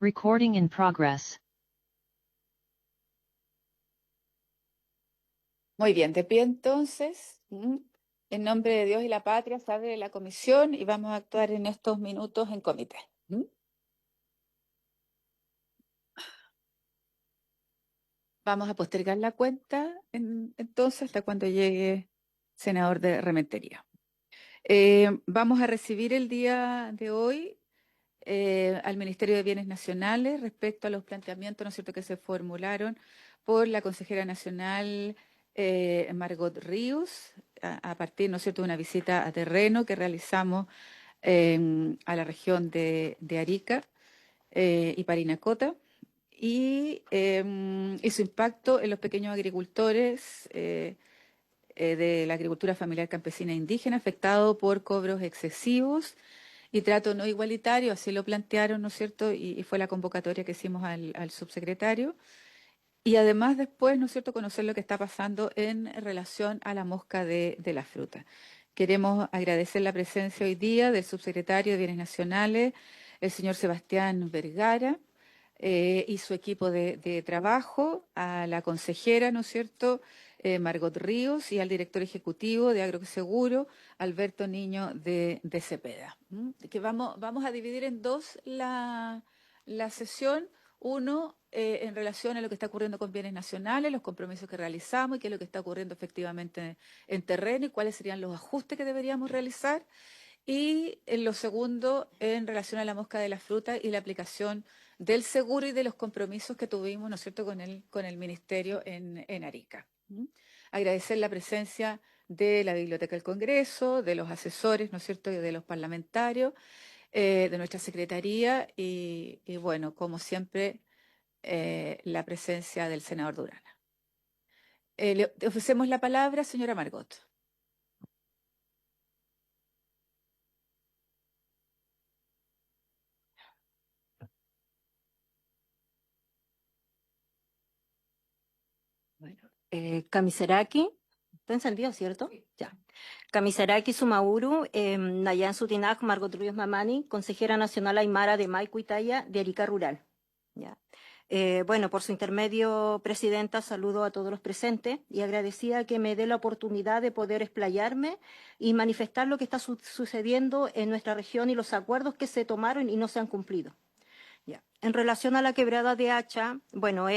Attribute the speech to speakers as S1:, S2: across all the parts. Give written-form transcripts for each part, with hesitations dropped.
S1: Recording in progress.
S2: Muy bien, de pie entonces. En nombre de Dios y la patria, se abre la comisión y vamos a actuar en estos minutos en comité. Vamos a postergar la cuenta entonces hasta cuando llegue senador de Rementería. Vamos a recibir el día de hoy al Ministerio de Bienes Nacionales respecto a los planteamientos, ¿no es cierto?, que se formularon por la consejera nacional Margot Ríos, a partir, ¿no es cierto?, de una visita a terreno que realizamos a la región de Arica y Parinacota, y su impacto en los pequeños agricultores de la agricultura familiar campesina e indígena afectado por cobros excesivos y trato no igualitario, así lo plantearon, ¿no es cierto?, y fue la convocatoria que hicimos al subsecretario. Y además después, ¿no es cierto?, conocer lo que está pasando en relación a la mosca de la fruta. Queremos agradecer la presencia hoy día del subsecretario de Bienes Nacionales, el señor Sebastián Vergara, y su equipo de trabajo, a la consejera, ¿no es cierto?, Margot Ríos, y al director ejecutivo de Agroseguro, Alberto Niño de Cepeda. Que vamos a dividir en dos la sesión. Uno, en relación a lo que está ocurriendo con bienes nacionales, los compromisos que realizamos y qué es lo que está ocurriendo efectivamente en terreno y cuáles serían los ajustes que deberíamos realizar. Y en lo segundo, en relación a la mosca de la fruta y la aplicación del seguro y de los compromisos que tuvimos, ¿no es cierto?, con el Ministerio en Arica. Agradecer la presencia de la Biblioteca del Congreso, de los asesores, ¿no es cierto?, y de los parlamentarios, de nuestra Secretaría y bueno, como siempre, la presencia del senador Durana. Le ofrecemos la palabra, señora Margot.
S3: Bueno, Kamiseraki, está encendido, ¿cierto? Sí. Ya. Kamiseraki Sumauru, Nayan Sutinak, Margot Ríos Mamani, consejera nacional aymara de Maicuitaya de Arica Rural. Ya. Bueno, por su intermedio, presidenta, saludo a todos los presentes y agradecida que me dé la oportunidad de poder explayarme y manifestar lo que está sucediendo en nuestra región y los acuerdos que se tomaron y no se han cumplido. Ya. En relación a la quebrada de Hacha, bueno,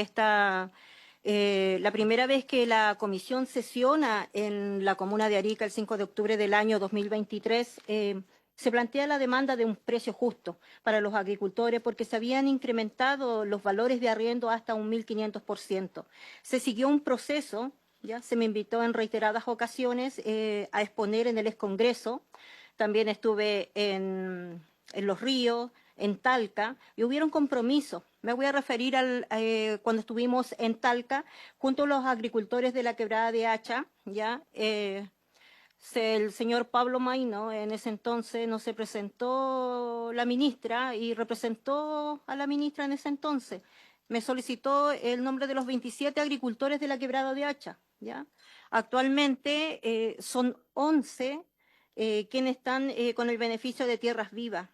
S3: la primera vez que la comisión sesiona en la comuna de Arica el 5 de octubre del año 2023, se plantea la demanda de un precio justo para los agricultores porque se habían incrementado los valores de arriendo hasta un 1.500%. Se siguió un proceso, ya se me invitó en reiteradas ocasiones a exponer en el Excongreso. También estuve en Los Ríos, en Talca, y hubieron compromisos. Me voy a referir cuando estuvimos en Talca, junto a los agricultores de la quebrada de Hacha, ¿ya? El señor Pablo Maino, en ese entonces no se presentó la ministra y representó a la ministra en ese entonces. Me solicitó el nombre de los 27 agricultores de la quebrada de Hacha, ¿ya? Actualmente son 11 quienes están con el beneficio de tierras vivas.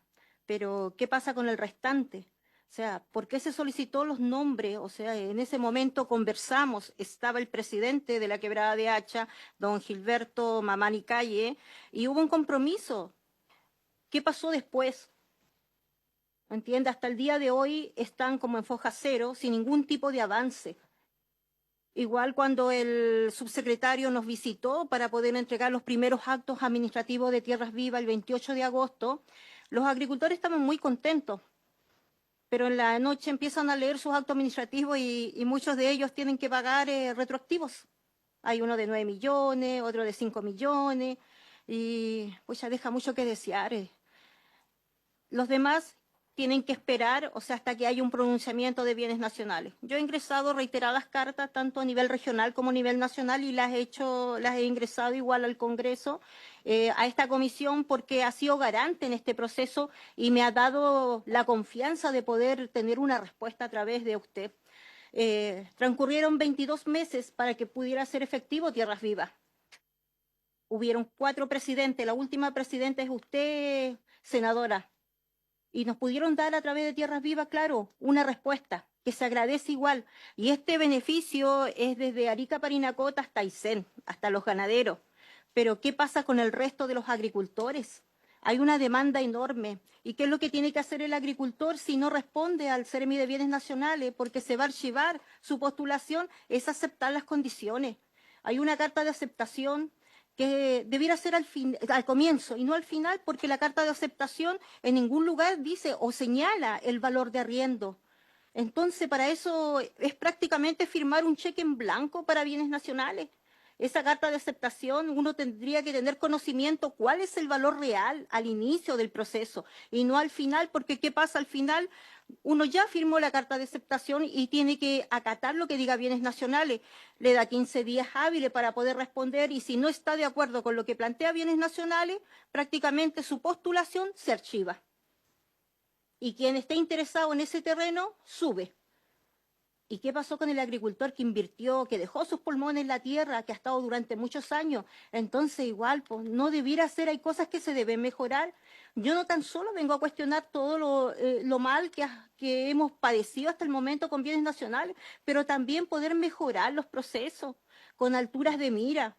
S3: Pero, ¿qué pasa con el restante? O sea, ¿por qué se solicitó los nombres? O sea, en ese momento conversamos, estaba el presidente de la quebrada de Hacha, don Gilberto Mamani Calle, y hubo un compromiso. ¿Qué pasó después? ¿Entiende? Hasta el día de hoy están como en foja cero, sin ningún tipo de avance. Igual cuando el subsecretario nos visitó para poder entregar los primeros actos administrativos de Tierras Vivas el 28 de agosto, los agricultores estaban muy contentos, pero en la noche empiezan a leer sus actos administrativos y muchos de ellos tienen que pagar retroactivos. Hay uno de 9 millones, otro de 5 millones, y pues ya deja mucho que desear. Los demás tienen que esperar, o sea, hasta que haya un pronunciamiento de bienes nacionales. Yo he ingresado reiteradas cartas, tanto a nivel regional como a nivel nacional, y las he ingresado igual al Congreso, a esta comisión, porque ha sido garante en este proceso y me ha dado la confianza de poder tener una respuesta a través de usted. Transcurrieron 22 meses para que pudiera ser efectivo Tierras Vivas. Hubieron 4 presidentes, la última presidenta es usted, senadora. y nos pudieron dar a través de Tierras Vivas, claro, una respuesta que se agradece igual. Y este beneficio es desde Arica Parinacota hasta Aysén, hasta los ganaderos. Pero ¿qué pasa con el resto de los agricultores? Hay una demanda enorme. ¿Y qué es lo que tiene que hacer el agricultor si no responde al Ceremi de Bienes Nacionales? Porque se va a archivar su postulación, es aceptar las condiciones. Hay una carta de aceptación que debiera ser al comienzo y no al final, porque la carta de aceptación en ningún lugar dice o señala el valor de arriendo. Entonces, para eso es prácticamente firmar un cheque en blanco para bienes nacionales. Esa carta de aceptación uno tendría que tener conocimiento cuál es el valor real al inicio del proceso y no al final, porque ¿qué pasa al final? Uno ya firmó la carta de aceptación y tiene que acatar lo que diga bienes nacionales. Le da 15 días hábiles para poder responder y si no está de acuerdo con lo que plantea bienes nacionales, prácticamente su postulación se archiva. Y quien esté interesado en ese terreno, sube. ¿Y qué pasó con el agricultor que invirtió, que dejó sus pulmones en la tierra, que ha estado durante muchos años? Entonces, igual, pues, no debiera ser, hay cosas que se deben mejorar. Yo no tan solo vengo a cuestionar todo lo mal que hemos padecido hasta el momento con bienes nacionales, pero también poder mejorar los procesos con alturas de mira.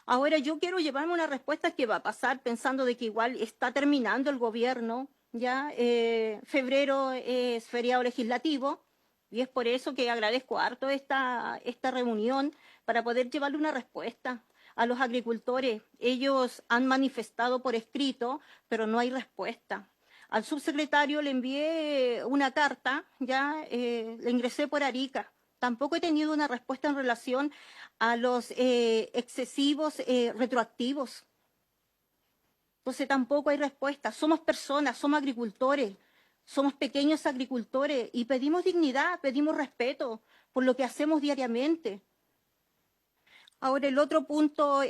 S3: Ahora yo quiero llevarme una respuesta que va a pasar pensando de que igual está terminando el gobierno, ya febrero es feriado legislativo y es por eso que agradezco harto esta reunión para poder llevarle una respuesta a los agricultores. Ellos han manifestado por escrito, pero no hay respuesta. Al subsecretario le envié una carta, ya le ingresé por Arica. Tampoco he tenido una respuesta en relación a los excesivos retroactivos. Entonces tampoco hay respuesta. Somos personas, somos agricultores, somos pequeños agricultores y pedimos dignidad, pedimos respeto por lo que hacemos diariamente. Ahora el otro punto,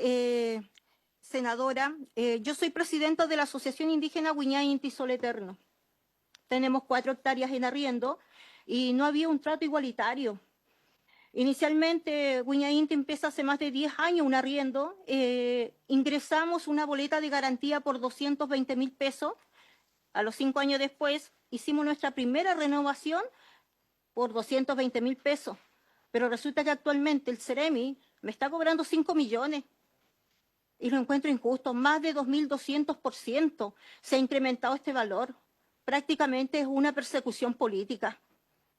S3: senadora, yo soy presidenta de la Asociación Indígena Huiñay Inti Sol Eterno. Tenemos 4 hectáreas en arriendo y no había un trato igualitario. Inicialmente, Huiñay Inti empieza hace más de 10 años un arriendo. Ingresamos una boleta de garantía por 220.000 pesos. A los 5 años después, hicimos nuestra primera renovación por 220.000 pesos. Pero resulta que actualmente el Ceremi me está cobrando 5 millones. Y lo encuentro injusto. Más de 2.200% se ha incrementado este valor. Prácticamente es una persecución política.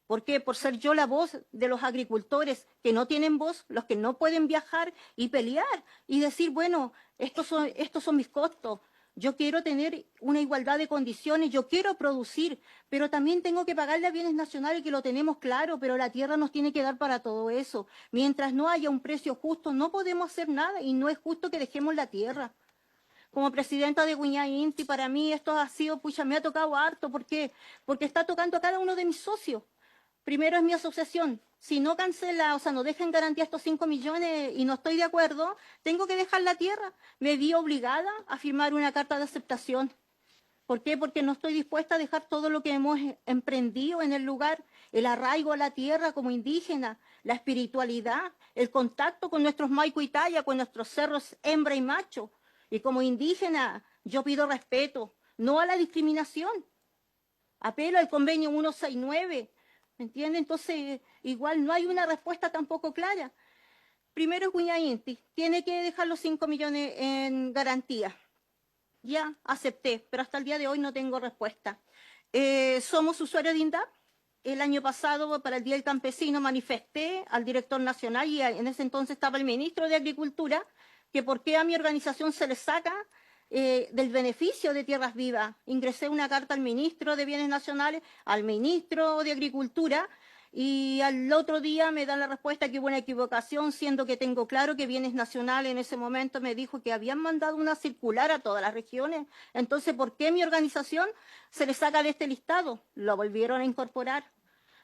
S3: ¿Por qué? Por ser yo la voz de los agricultores que no tienen voz, los que no pueden viajar y pelear y decir, bueno, estos son mis costos. Yo quiero tener una igualdad de condiciones, yo quiero producir, pero también tengo que pagarle a bienes nacionales que lo tenemos claro, pero la tierra nos tiene que dar para todo eso. Mientras no haya un precio justo, no podemos hacer nada y no es justo que dejemos la tierra. Como presidenta de Huiñay Inti, para mí esto ha sido, pucha, me ha tocado harto. ¿Por qué? Porque está tocando a cada uno de mis socios. Primero es mi asociación. Si no cancela, o sea, no deja en garantía estos 5 millones y no estoy de acuerdo, tengo que dejar la tierra. Me vi obligada a firmar una carta de aceptación. ¿Por qué? Porque no estoy dispuesta a dejar todo lo que hemos emprendido en el lugar, el arraigo a la tierra como indígena, la espiritualidad, el contacto con nuestros maico y talla, con nuestros cerros hembra y macho. Y como indígena, yo pido respeto, no a la discriminación. Apelo al convenio 169. ¿Me entiende? Entonces, igual no hay una respuesta tampoco clara. Primero es Huiñay Inti, tiene que dejar los 5 millones en garantía. Ya acepté, pero hasta el día de hoy no tengo respuesta. Somos usuarios de INDAP. El año pasado, para el Día del Campesino, manifesté al director nacional y en ese entonces estaba el ministro de Agricultura, que por qué a mi organización se le saca del beneficio de Tierras Vivas. Ingresé una carta al ministro de Bienes Nacionales, al ministro de Agricultura, y al otro día me dan la respuesta que hubo una equivocación, siendo que tengo claro que Bienes Nacionales en ese momento me dijo que habían mandado una circular a todas las regiones. Entonces, ¿por qué mi organización se le saca de este listado? Lo volvieron a incorporar.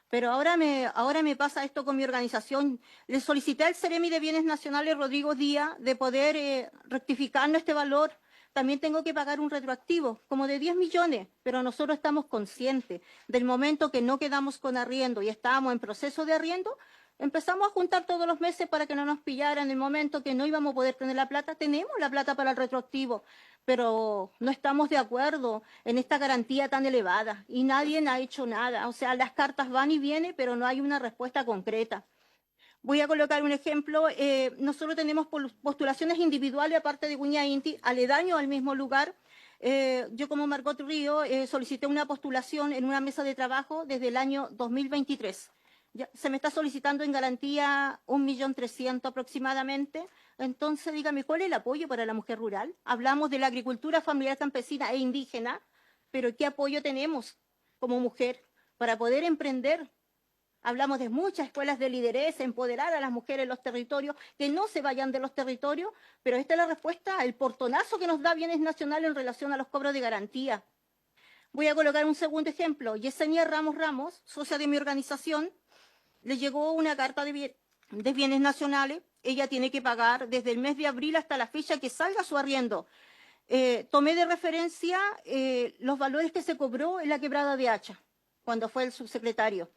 S3: Pero ahora me pasa esto con mi organización. Le solicité al Ceremi de Bienes Nacionales, Rodrigo Díaz, de poder rectificarnos este valor. También tengo que pagar un retroactivo, como de 10 millones, pero nosotros estamos conscientes del momento que no quedamos con arriendo y estábamos en proceso de arriendo, Empezamos a juntar todos los meses para que no nos pillaran en el momento que no íbamos a poder tener la plata. Tenemos la plata para el retroactivo, pero no estamos de acuerdo en esta garantía tan elevada y nadie ha hecho nada. O sea, las cartas van y vienen, pero no hay una respuesta concreta. Voy a colocar un ejemplo. Nosotros tenemos postulaciones individuales, aparte de Wiña Inti, aledaño al mismo lugar. Yo como Margot Río solicité una postulación en una mesa de trabajo desde el año 2023. Ya, se me está solicitando en garantía 1.300.000 aproximadamente. Entonces, dígame, ¿cuál es el apoyo para la mujer rural? Hablamos de la agricultura familiar campesina e indígena, pero ¿qué apoyo tenemos como mujer para poder emprender? Hablamos de muchas escuelas de liderazgo, empoderar a las mujeres en los territorios, que no se vayan de los territorios, pero esta es la respuesta, el portonazo que nos da Bienes Nacional en relación a los cobros de garantía. Voy a colocar un segundo ejemplo. Yesenia Ramos, socia de mi organización, le llegó una carta de Bienes Nacionales. Ella tiene que pagar desde el mes de abril hasta la fecha que salga su arriendo. Tomé de referencia los valores que se cobró en la quebrada de Hacha, cuando fue el subsecretario.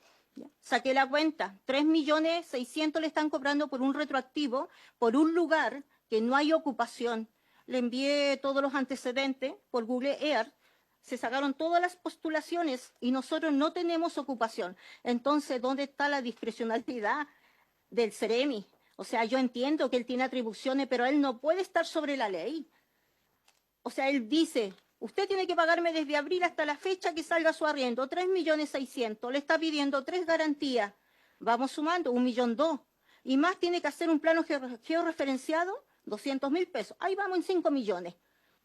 S3: Saqué la cuenta, 3.600.000 le están cobrando por un retroactivo, por un lugar que no hay ocupación. Le envié todos los antecedentes por Google Earth, se sacaron todas las postulaciones y nosotros no tenemos ocupación. Entonces, ¿dónde está la discrecionalidad del Ceremi? O sea, yo entiendo que él tiene atribuciones, pero él no puede estar sobre la ley. O sea, él dice, usted tiene que pagarme desde abril hasta la fecha que salga su arriendo, 3.600.000. Le está pidiendo 3 garantías. Vamos sumando, 1.200.000. Y más tiene que hacer un plano georreferenciado, 200.000 pesos. Ahí vamos en 5 millones.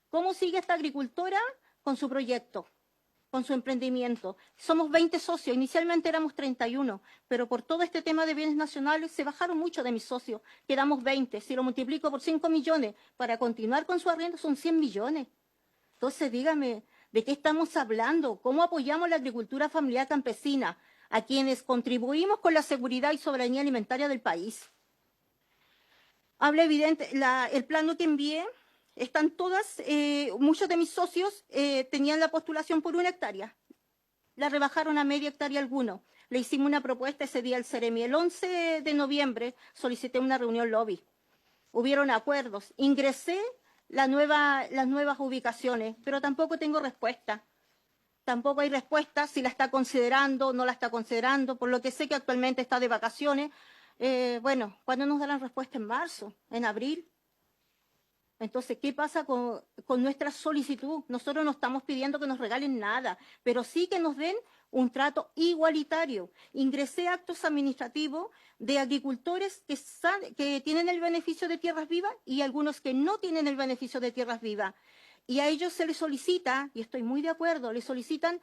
S3: ¿Cómo sigue esta agricultora con su proyecto, con su emprendimiento? Somos 20 socios, inicialmente éramos 31, pero por todo este tema de bienes nacionales se bajaron muchos de mis socios, quedamos 20. Si lo multiplico por 5 millones para continuar con su arriendo son 100 millones. Entonces dígame, ¿de qué estamos hablando? ¿Cómo apoyamos la agricultura familiar campesina a quienes contribuimos con la seguridad y soberanía alimentaria del país? Habla evidente, el plano que envié, están todas, muchos de mis socios tenían la postulación por 1 hectárea. La rebajaron a media hectárea algunos. Le hicimos una propuesta ese día al Ceremi. El 11 de noviembre solicité una reunión lobby. Hubieron acuerdos. Ingresé las nuevas ubicaciones, pero tampoco tengo respuesta. Tampoco hay respuesta si la está considerando, no la está considerando, por lo que sé que actualmente está de vacaciones. Bueno, ¿cuándo nos darán respuesta? En marzo, en abril. Entonces, ¿qué pasa con nuestra solicitud? Nosotros no estamos pidiendo que nos regalen nada, pero sí que nos den un trato igualitario. Ingresé actos administrativos de agricultores que tienen el beneficio de tierras vivas y algunos que no tienen el beneficio de tierras vivas. Y a ellos se les solicita, y estoy muy de acuerdo, les solicitan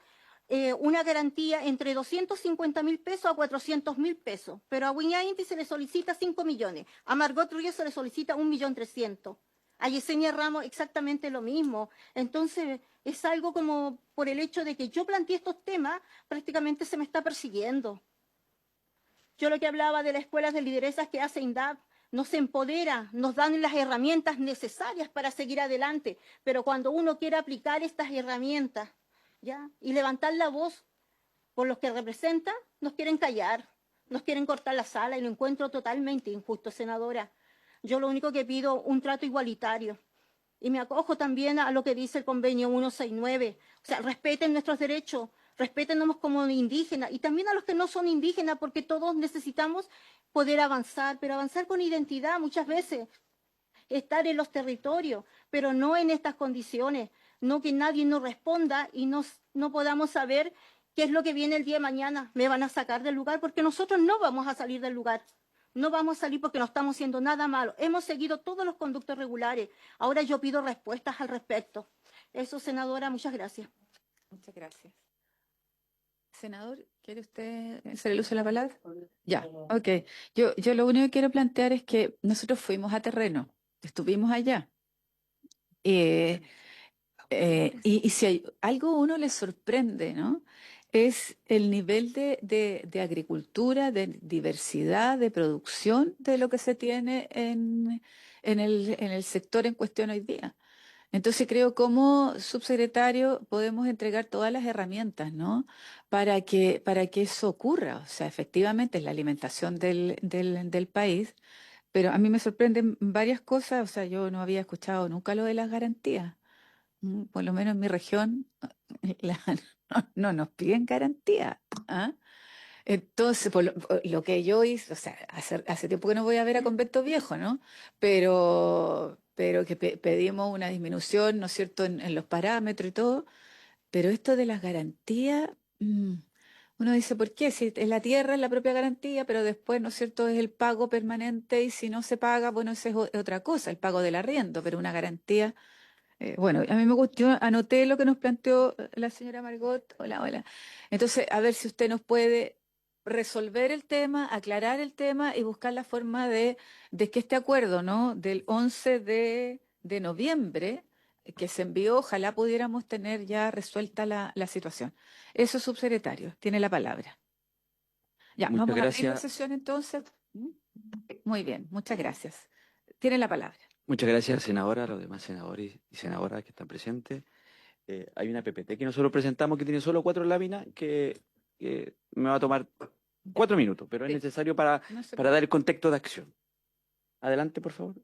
S3: una garantía entre 250.000 pesos a 400.000 pesos. Pero a Wiña Inti se le solicita 5 millones. A Margot Ríos se le solicita 1.300.000. A Yesenia Ramos exactamente lo mismo. Entonces, es algo como por el hecho de que yo planteé estos temas, prácticamente se me está persiguiendo. Yo lo que hablaba de las escuelas de lideresas que hace INDAP, nos empodera, nos dan las herramientas necesarias para seguir adelante, pero cuando uno quiere aplicar estas herramientas, ¿ya? Y levantar la voz por los que representan, nos quieren callar, nos quieren cortar la sala y lo encuentro totalmente injusto, senadora. Yo lo único que pido un trato igualitario. Y me acojo también a lo que dice el convenio 169. O sea, respeten nuestros derechos, respétennos como indígenas y también a los que no son indígenas, porque todos necesitamos poder avanzar, pero avanzar con identidad muchas veces. Estar en los territorios, pero no en estas condiciones. No que nadie nos responda y no podamos saber qué es lo que viene el día de mañana. Me van a sacar del lugar porque nosotros no vamos a salir del lugar. No vamos a salir porque no estamos haciendo nada malo. Hemos seguido todos los conductos regulares. Ahora yo pido respuestas al respecto. Eso, senadora, muchas gracias.
S2: Muchas gracias. Senador, ¿quiere usted hacer el uso de la palabra? Ya, ok. Yo lo único que quiero plantear es que nosotros fuimos a terreno, estuvimos allá. Y si hay algo a uno le sorprende, ¿no? Es el nivel de agricultura, de diversidad, de producción de lo que se tiene en el sector en cuestión hoy día. Entonces creo como subsecretario podemos entregar todas las herramientas, ¿no? Para que eso ocurra. O sea, efectivamente es la alimentación del país, pero a mí me sorprenden varias cosas. O sea, yo no había escuchado nunca lo de las garantías. Por lo menos en mi región la- no nos piden garantía. ¿Ah? Entonces, por lo que yo hice, o sea, hace tiempo que no voy a ver a Convento Viejo, ¿no? Pero que pedimos una disminución, ¿no es cierto?, en los parámetros y todo. Pero esto de las garantías, uno dice, ¿por qué? Si es la tierra, es la propia garantía, pero después, ¿no es cierto?, es el pago permanente y si no se paga, bueno, esa es otra cosa, el pago del arriendo, pero una garantía. Bueno, a mí me gustó, yo anoté lo que nos planteó la señora Margot. Hola, hola. Entonces, a ver si usted nos puede resolver el tema, aclarar el tema y buscar la forma de que este acuerdo, ¿no? Del 11 de noviembre que se envió, ojalá pudiéramos tener ya resuelta la situación. Eso, subsecretario, tiene la palabra. Ya,
S1: Muchas
S2: vamos a abrir la
S1: gracias,
S2: sesión entonces. Muy bien, muchas gracias. Tiene la palabra.
S1: muchas gracias, senadora, a los demás senadores y senadoras que están presentes. Hay una PPT que nosotros presentamos que tiene solo 4 láminas que me va a tomar
S2: Ya,
S1: 4 minutos, pero es
S2: sí,
S1: necesario
S2: no se
S1: para dar el contexto de acción. Adelante, por favor.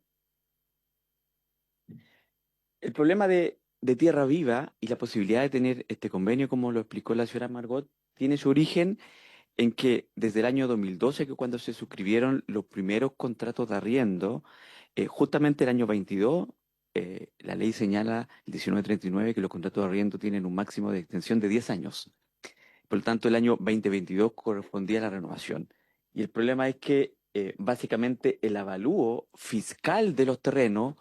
S1: El problema de Tierra Viva y la posibilidad de tener este convenio, como lo explicó la señora Margot, tiene su origen en que desde el año 2012, que cuando se suscribieron los primeros contratos de arriendo, justamente el año 22, la ley señala, el 1939, que los contratos de arriendo tienen un máximo de extensión de 10 años. Por lo tanto, el año 2022 correspondía a la renovación. Y el problema es que básicamente el avalúo fiscal de los terrenos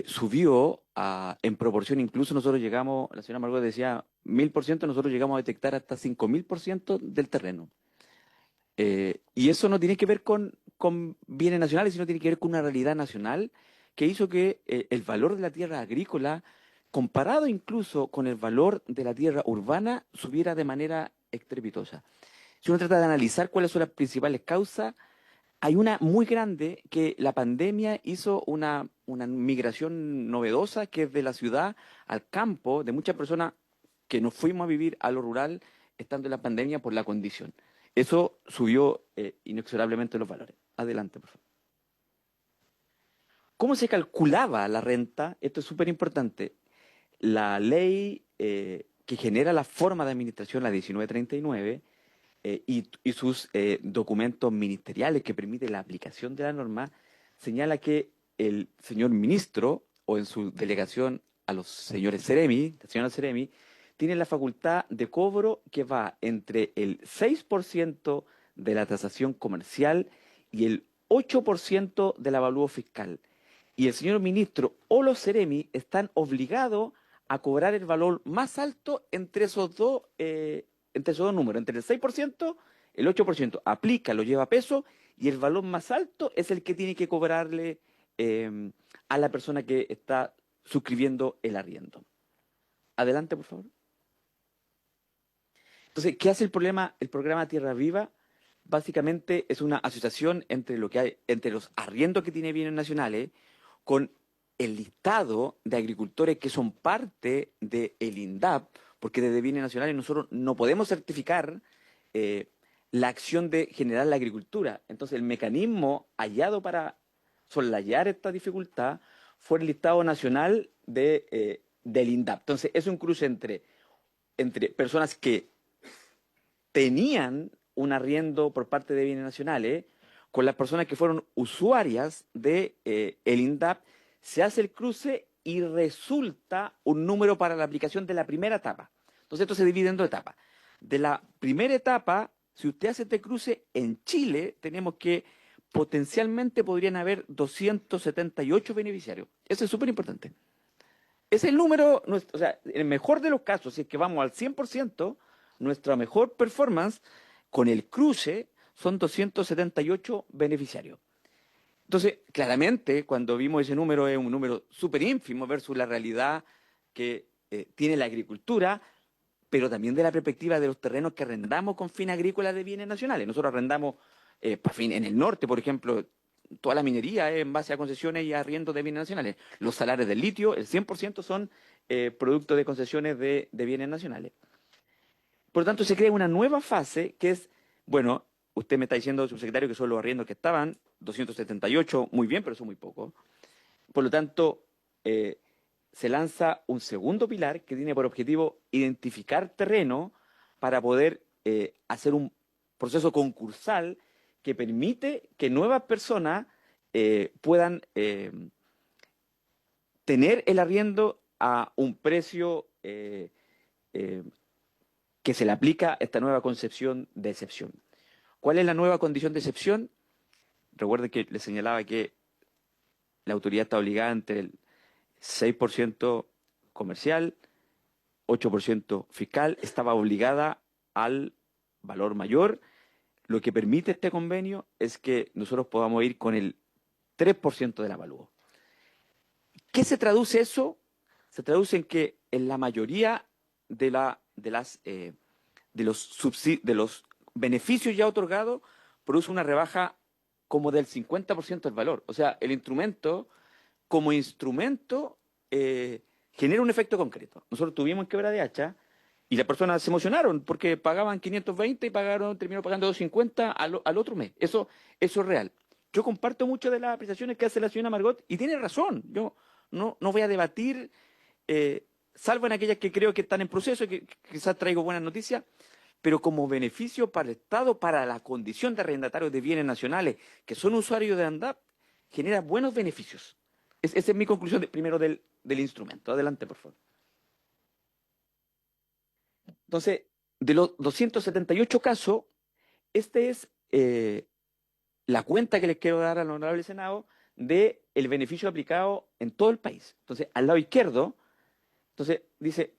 S1: subió en proporción. Incluso nosotros llegamos, la señora Margot decía 1000%, nosotros llegamos a detectar hasta 5000% del terreno. Y eso no tiene que ver con bienes nacionales, sino tiene que ver con una realidad nacional que hizo que el valor de la tierra agrícola, comparado incluso con el valor de la tierra urbana, subiera de manera estrepitosa. Si uno trata de analizar cuáles son las principales causas, hay una muy grande que la pandemia hizo una migración novedosa que es de la ciudad al campo, de muchas personas que nos fuimos a vivir a lo rural estando en la pandemia por la condición. Eso subió inexorablemente los valores. Adelante, por favor. ¿Cómo se calculaba la renta? Esto es súper importante. La ley que genera la forma de administración, la 1939, y sus documentos ministeriales que permiten la aplicación de la norma, señala que el señor ministro, o en su delegación a los señores Ceremi, la señora Ceremi, tiene la facultad de cobro que va entre el 6% de la tasación comercial y el 8% del avalúo fiscal. Y el señor ministro o los Ceremi están obligados a cobrar el valor más alto entre esos dos números, entre el 6%, el 8% aplica, lo lleva a peso, y el valor más alto es el que tiene que cobrarle a la persona que está suscribiendo el arriendo. Adelante, por favor. Entonces, ¿qué hace el programa Tierra Viva? Básicamente es una asociación entre lo que hay, entre los arriendos que tiene bienes nacionales, con el listado de agricultores que son parte del INDAP, porque desde bienes nacionales nosotros no podemos certificar eh, la acción de generar la agricultura. Entonces, el mecanismo hallado para soslayar esta dificultad fue el listado nacional del INDAP. Entonces, es un cruce entre personas que tenían un arriendo por parte de bienes nacionales con las personas que fueron usuarias de el INDAP, se hace el cruce y resulta un número para la aplicación de la primera etapa. Entonces esto se divide en 2 etapas. De la primera etapa, si usted hace este cruce en Chile, tenemos que potencialmente podrían haber 278 beneficiarios. Eso es súper importante. Es el número, o sea, en el mejor de los casos, si es que vamos al 100%, nuestra mejor performance con el cruce son 278 beneficiarios. Entonces, claramente, cuando vimos ese número, es un número súper ínfimo versus la realidad que tiene la agricultura, pero también de la perspectiva de los terrenos que arrendamos con fin agrícola de bienes nacionales. Nosotros arrendamos, en el norte, por ejemplo, toda la minería es en base a concesiones y arriendos de bienes nacionales. Los salarios del litio, el 100% son producto de concesiones de bienes nacionales. Por lo tanto, se crea una nueva fase que es, bueno, usted me está diciendo, subsecretario, que son los arriendos que estaban, 278, muy bien, pero eso es muy poco. Por lo tanto, se lanza un segundo pilar que tiene por objetivo identificar terreno para poder hacer un proceso concursal que permite que nuevas personas puedan tener el arriendo a un precio que se le aplica a esta nueva concepción de excepción. ¿Cuál es la nueva condición de excepción? Recuerden que les señalaba que la autoridad está obligada entre el 6% comercial, 8% fiscal, estaba obligada al valor mayor. Lo que permite este convenio es que nosotros podamos ir con el 3% del avalúo. ¿Qué se traduce eso? Se traduce en que en la mayoría de los beneficios ya otorgados produce una rebaja como del 50% del valor. O sea, el instrumento, como instrumento, genera un efecto concreto. Nosotros tuvimos en Quebra de Hacha y las personas se emocionaron porque pagaban 520 y terminaron pagando 250 al otro mes. Eso es real. Yo comparto mucho de las apreciaciones que hace la señora Margot y tiene razón. Yo no voy a debatir, salvo en aquellas que creo que están en proceso y que quizás traigo buenas noticias, pero como beneficio para el Estado, para la condición de arrendatarios de bienes nacionales que son usuarios de ANDAP, genera buenos beneficios. Esa es mi conclusión primero del instrumento. Adelante, por favor. Entonces, de los 278 casos, este es la cuenta que les quiero dar al honorable Senado del beneficio aplicado en todo el país. Entonces, al lado izquierdo, entonces dice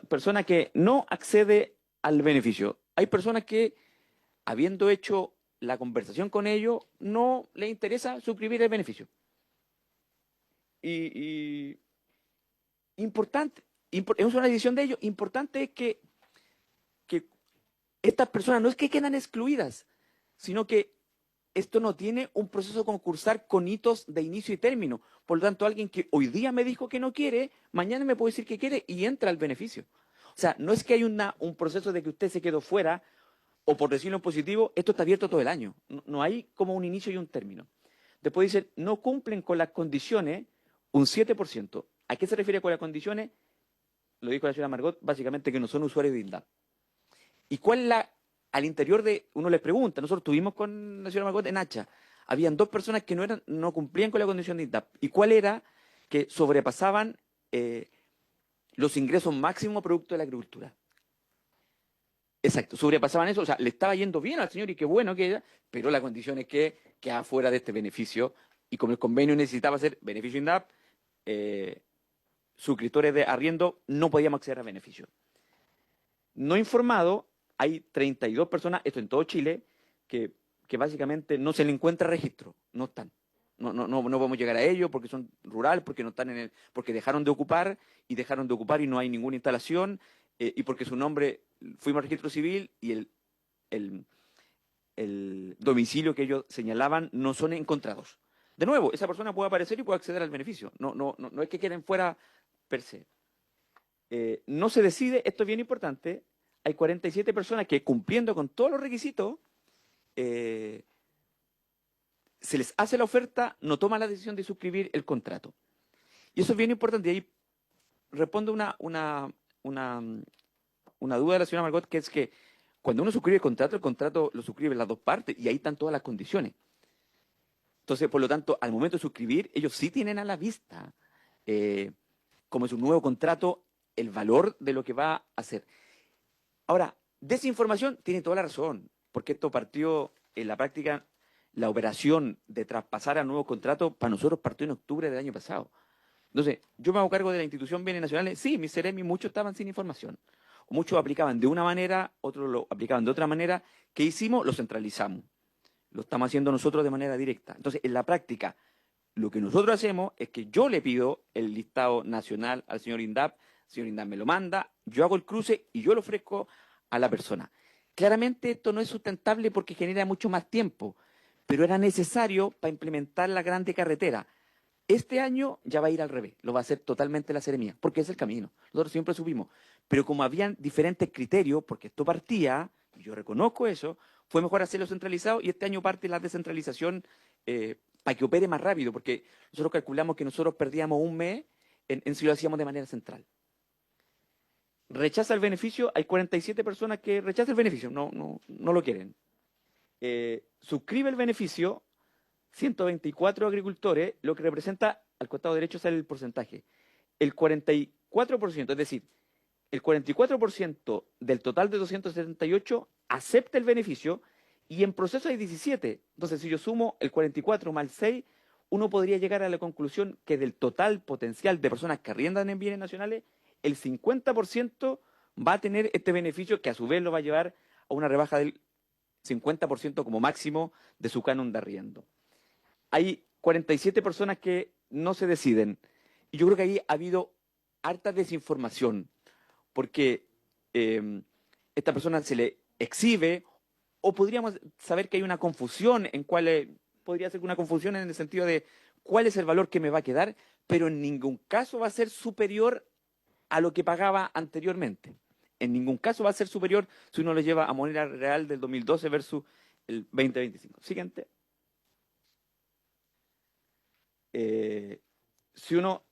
S1: persona que no accede al beneficio. Hay personas que, habiendo hecho la conversación con ellos, no les interesa suscribir el beneficio. Y importante, es una decisión de ellos. Importante es que estas personas no es que quedan excluidas, sino que esto no tiene un proceso concursal con hitos de inicio y término. Por lo tanto, alguien que hoy día me dijo que no quiere, mañana me puede decir que quiere y entra al beneficio. O sea, no es que hay un proceso de que usted se quedó fuera, o por decirlo en positivo, esto está abierto todo el año. No hay como un inicio y un término. Después dicen, no cumplen con las condiciones un 7%. ¿A qué se refiere con las condiciones? Lo dijo la señora Margot, básicamente que no son usuarios de INDAP. ¿Y cuál es al interior de, uno les pregunta, nosotros tuvimos con la señora Margot en Hacha, habían dos personas que no cumplían con la condición de INDAP. ¿Y cuál era? Que sobrepasaban los ingresos máximos producto de la agricultura. Exacto, sobrepasaban eso, o sea, le estaba yendo bien al señor y qué bueno que ella, pero la condición es que queda fuera de este beneficio y como el convenio necesitaba ser beneficio INDAP, suscriptores de arriendo no podíamos acceder a beneficio. No informado, hay 32 personas, esto en todo Chile, que básicamente no se le encuentra registro, no están. No podemos llegar a ellos porque son rurales, porque no están porque dejaron de ocupar y no hay ninguna instalación, y porque su nombre, fuimos al registro civil y el domicilio que ellos señalaban no son encontrados. De nuevo, esa persona puede aparecer y puede acceder al beneficio. No es que queden fuera per se. No se decide, esto es bien importante, hay 47 personas que cumpliendo con todos los requisitos, se les hace la oferta, no toman la decisión de suscribir el contrato. Y eso es bien importante. Y ahí respondo una duda de la señora Margot, que es que cuando uno suscribe el contrato lo suscriben las dos partes y ahí están todas las condiciones. Entonces, por lo tanto, al momento de suscribir, ellos sí tienen a la vista, como es un nuevo contrato, el valor de lo que va a hacer. Ahora, desinformación tiene toda la razón, porque esto partió en la práctica, la operación de traspasar a nuevo contrato, para nosotros partió en octubre del año pasado. Entonces, yo me hago cargo de la institución Bienes Nacionales, sí, mis seremi, muchos estaban sin información. Muchos aplicaban de una manera, otros lo aplicaban de otra manera. ¿Qué hicimos? Lo centralizamos. Lo estamos haciendo nosotros de manera directa. Entonces, en la práctica, lo que nosotros hacemos es que yo le pido el listado nacional al señor INDAP, el señor INDAP me lo manda, yo hago el cruce y yo lo ofrezco a la persona. Claramente esto no es sustentable porque genera mucho más tiempo, pero era necesario para implementar la grande carretera. Este año ya va a ir al revés, lo va a hacer totalmente la Seremía, porque es el camino. Nosotros siempre supimos, pero como habían diferentes criterios, porque esto partía, yo reconozco eso, fue mejor hacerlo centralizado y este año parte la descentralización para que opere más rápido, porque nosotros calculamos que nosotros perdíamos un mes en si lo hacíamos de manera central. Rechaza el beneficio, hay 47 personas que rechazan el beneficio, no lo quieren. Suscribe el beneficio 124 agricultores, lo que representa, al costado derecho sale el porcentaje, el 44%, es decir, el 44% del total de 278 acepta el beneficio y en proceso hay 17. Entonces, si yo sumo el 44 más el 6, uno podría llegar a la conclusión que del total potencial de personas que arriendan en bienes nacionales, el 50% va a tener este beneficio que a su vez lo va a llevar a una rebaja del 50% como máximo de su canon de arriendo. Hay 47 personas que no se deciden. Y yo creo que ahí ha habido harta desinformación, porque esta persona se le exhibe, o podríamos saber que hay una confusión en cuál podría ser una confusión en el sentido de cuál es el valor que me va a quedar, pero en ningún caso va a ser superior a lo que pagaba anteriormente. En ningún caso va a ser superior si uno lo lleva a moneda real del 2012 versus el 2025. Siguiente. Si uno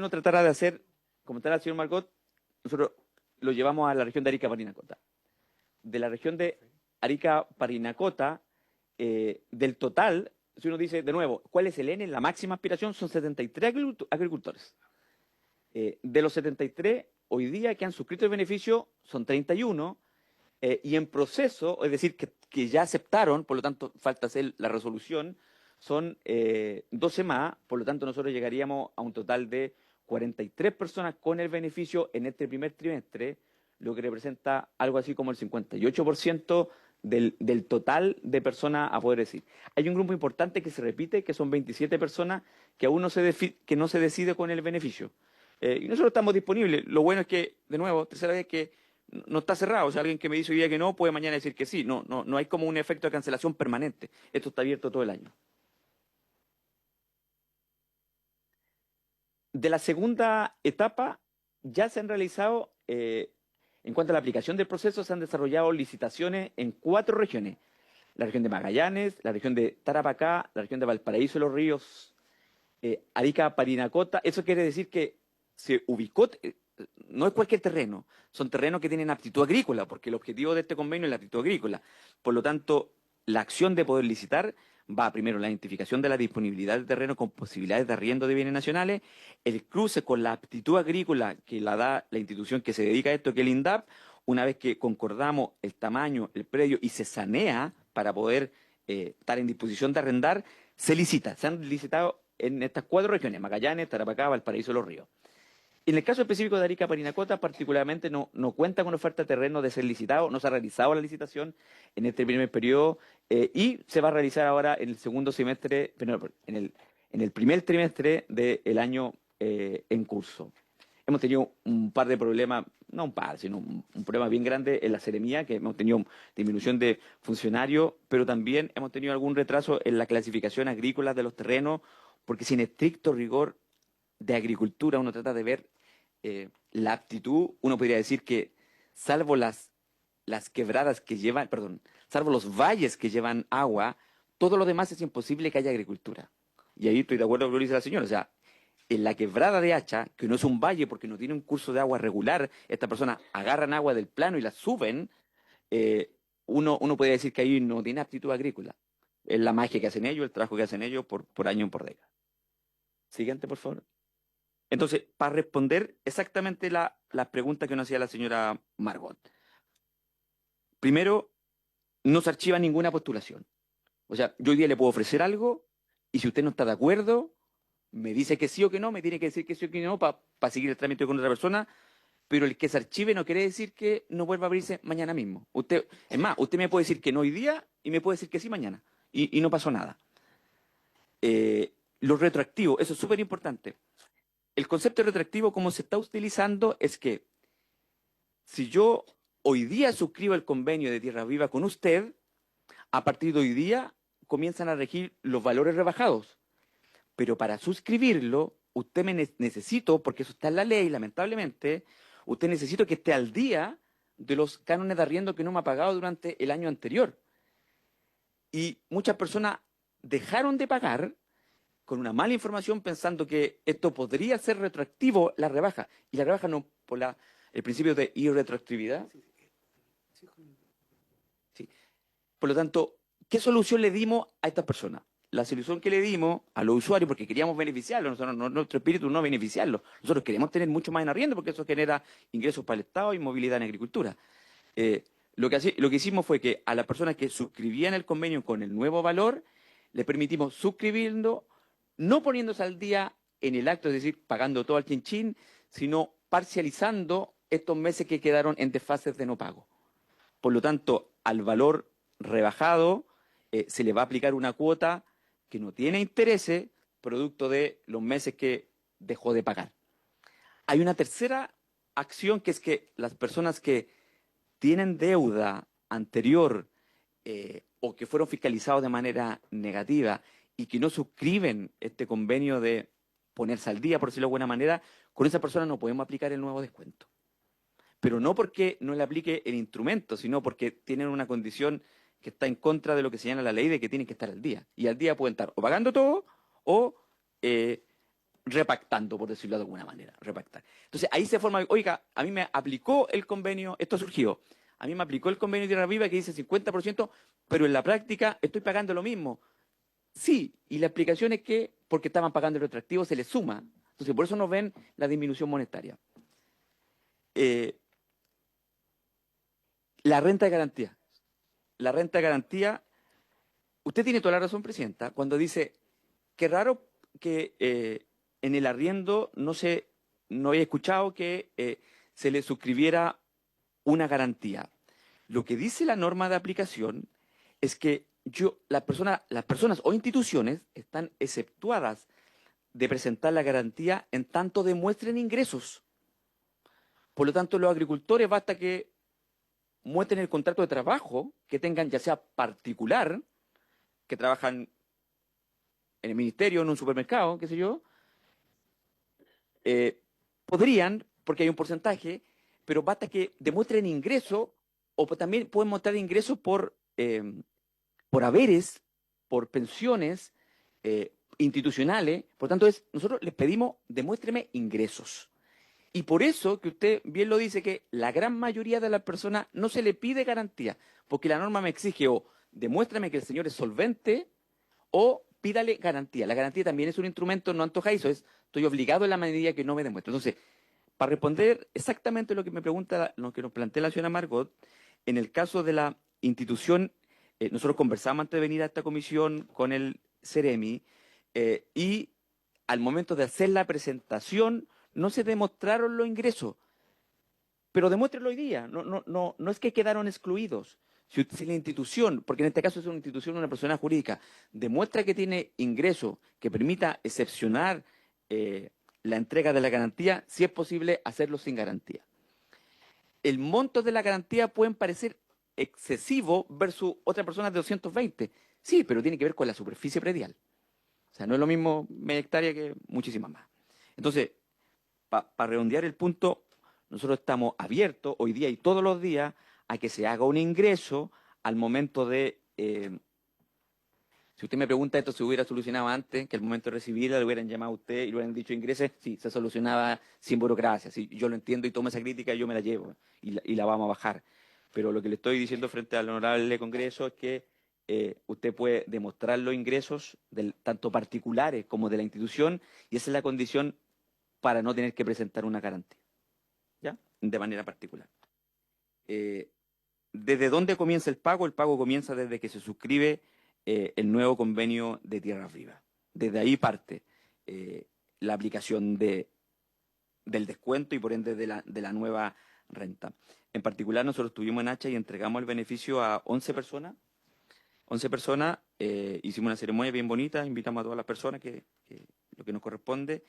S1: tratara de hacer, como tal el señor Margot, nosotros lo llevamos a la región de Arica-Parinacota. De la región de Arica-Parinacota, del total, si uno dice de nuevo, ¿cuál es el N? La máxima aspiración son 73 agricultores. De los 73, hoy día que han suscrito el beneficio son 31, y en proceso, es decir, que ya aceptaron, por lo tanto falta hacer la resolución, son 12 más, por lo tanto nosotros llegaríamos a un total de 43 personas con el beneficio en este primer trimestre, lo que representa algo así como el 58% del total de personas a poder decir. Hay un grupo importante que se repite, que son 27 personas que aún no se decide con el beneficio. Y nosotros estamos disponibles. Lo bueno es que, de nuevo, tercera vez que no está cerrado. O sea, alguien que me dice hoy día que no, puede mañana decir que sí. No hay como un efecto de cancelación permanente. Esto está abierto todo el año. De la segunda etapa, ya se han realizado, en cuanto a la aplicación del proceso, se han desarrollado licitaciones en 4 regiones. La región de Magallanes, la región de Tarapacá, la región de Valparaíso, Los Ríos, Arica, Parinacota. Eso quiere decir que se ubicó, no es cualquier terreno, son terrenos que tienen aptitud agrícola, porque el objetivo de este convenio es la aptitud agrícola. Por lo tanto, la acción de poder licitar va primero la identificación de la disponibilidad de terreno con posibilidades de arriendo de bienes nacionales, el cruce con la aptitud agrícola que la da la institución que se dedica a esto, que es el INDAP, una vez que concordamos el tamaño, el predio y se sanea para poder estar en disposición de arrendar, se licita. Se han licitado en estas 4 regiones, Magallanes, Tarapacá, Valparaíso, Los Ríos. En el caso específico de Arica-Parinacota, particularmente no cuenta con oferta de terreno de ser licitado, no se ha realizado la licitación en este primer periodo y se va a realizar ahora en el segundo semestre, en el primer trimestre del año en curso. Hemos tenido un par de problemas, no un par, sino un problema bien grande en la Seremía, que hemos tenido disminución de funcionarios, pero también hemos tenido algún retraso en la clasificación agrícola de los terrenos, porque sin estricto rigor de agricultura uno trata de ver la aptitud, uno podría decir que salvo las quebradas que llevan, salvo los valles que llevan agua, todo lo demás es imposible que haya agricultura. Y ahí estoy de acuerdo con lo que dice la señora, o sea, en la quebrada de Hacha, que no es un valle porque no tiene un curso de agua regular, estas personas agarran agua del plano y la suben, uno puede decir que ahí no tiene aptitud agrícola. Es la magia que hacen ellos, el trabajo que hacen ellos por año y por década. Siguiente, por favor. Entonces, para responder exactamente la pregunta que nos hacía la señora Margot. Primero, no se archiva ninguna postulación. O sea, yo hoy día le puedo ofrecer algo y si usted no está de acuerdo, me dice que sí o que no, me tiene que decir que sí o que no para seguir el trámite con otra persona, pero el que se archive no quiere decir que no vuelva a abrirse mañana mismo. Es más, usted me puede decir que no hoy día y me puede decir que sí mañana y no pasó nada. Lo retroactivo, eso es súper importante. El concepto retroactivo, como se está utilizando, es que si yo hoy día suscribo el convenio de Tierra Viva con usted, a partir de hoy día comienzan a regir los valores rebajados. Pero para suscribirlo, usted necesito, porque eso está en la ley, lamentablemente, usted necesita que esté al día de los cánones de arriendo que no me ha pagado durante el año anterior. Y muchas personas dejaron de pagar con una mala información pensando que esto podría ser retroactivo la rebaja. Y la rebaja no, por el principio de irretroactividad. Sí. Por lo tanto, ¿qué solución le dimos a estas personas? La solución que le dimos a los usuarios, porque queríamos beneficiarlos, nuestro espíritu no beneficiarlos. Nosotros queremos tener mucho más en arriendo porque eso genera ingresos para el Estado y movilidad en agricultura. Lo que hicimos fue que a las personas que suscribían el convenio con el nuevo valor, le permitimos suscribirlo, no poniéndose al día en el acto, es decir, pagando todo al chinchín, sino parcializando estos meses que quedaron en desfases de no pago. Por lo tanto, al valor rebajado se le va a aplicar una cuota que no tiene intereses, producto de los meses que dejó de pagar. Hay una tercera acción, que es que las personas que tienen deuda anterior o que fueron fiscalizados de manera negativa y que no suscriben este convenio de ponerse al día, por decirlo de alguna manera, con esa persona no podemos aplicar el nuevo descuento. Pero no porque no le aplique el instrumento, sino porque tienen una condición que está en contra de lo que señala la ley de que tienen que estar al día. Y al día pueden estar o pagando todo o repactando, por decirlo de alguna manera, repactar. Entonces ahí se forma, oiga, a mí me aplicó el convenio, esto surgió, a mí me aplicó el convenio de Tierra Viva que dice 50%, pero en la práctica estoy pagando lo mismo. Sí, y la explicación es que porque estaban pagando el retroactivo se les suma. Entonces por eso no ven la disminución monetaria. La renta de garantía. La renta de garantía, usted tiene toda la razón, Presidenta, cuando dice que raro que en el arriendo no había escuchado que se le suscribiera una garantía. Lo que dice la norma de aplicación es que las personas o instituciones están exceptuadas de presentar la garantía en tanto demuestren ingresos. Por lo tanto, los agricultores basta que muestren el contrato de trabajo que tengan, ya sea particular, que trabajan en el ministerio, en un supermercado, qué sé yo, podrían, porque hay un porcentaje, pero basta que demuestren ingreso o también pueden mostrar ingresos por haberes, por pensiones institucionales. Por tanto, nosotros les pedimos, demuéstreme ingresos. Y por eso que usted bien lo dice, que la gran mayoría de las personas no se le pide garantía, porque la norma me exige o demuéstrame que el señor es solvente o pídale garantía. La garantía también es un instrumento no antojadizo, estoy obligado en la medida que no me demuestre. Entonces, para responder exactamente lo que me pregunta, lo que nos plantea la señora Margot, en el caso de la institución, nosotros conversamos antes de venir a esta comisión con el Ceremi y al momento de hacer la presentación no se demostraron los ingresos, pero demuéstrenlo hoy día, no es que quedaron excluidos. Si la institución, porque en este caso es una institución, una persona jurídica, demuestra que tiene ingreso que permita excepcionar la entrega de la garantía, si es posible hacerlo sin garantía. El monto de la garantía pueden parecer excesivo versus otra persona de 220. Sí, pero tiene que ver con la superficie predial. O sea, no es lo mismo media hectárea que muchísimas más. Entonces, para redondear el punto, nosotros estamos abiertos hoy día y todos los días a que se haga un ingreso al momento de... si usted me pregunta, esto se hubiera solucionado antes, que al momento de recibirla le hubieran llamado a usted y le hubieran dicho ingrese, sí, se solucionaba sin burocracia. Sí, yo lo entiendo y tomo esa crítica y yo me la llevo y la vamos a bajar. Pero lo que le estoy diciendo frente al honorable Congreso es que usted puede demostrar los ingresos tanto particulares como de la institución y esa es la condición para no tener que presentar una garantía, ¿ya? De manera particular. ¿Desde dónde comienza el pago? El pago comienza desde que se suscribe el nuevo convenio de Tierra Viva. Desde ahí parte la aplicación del descuento y por ende de la nueva renta. En particular, nosotros estuvimos en Hacha y entregamos el beneficio a 11 personas. 11 personas, hicimos una ceremonia bien bonita, invitamos a todas las personas lo que nos corresponde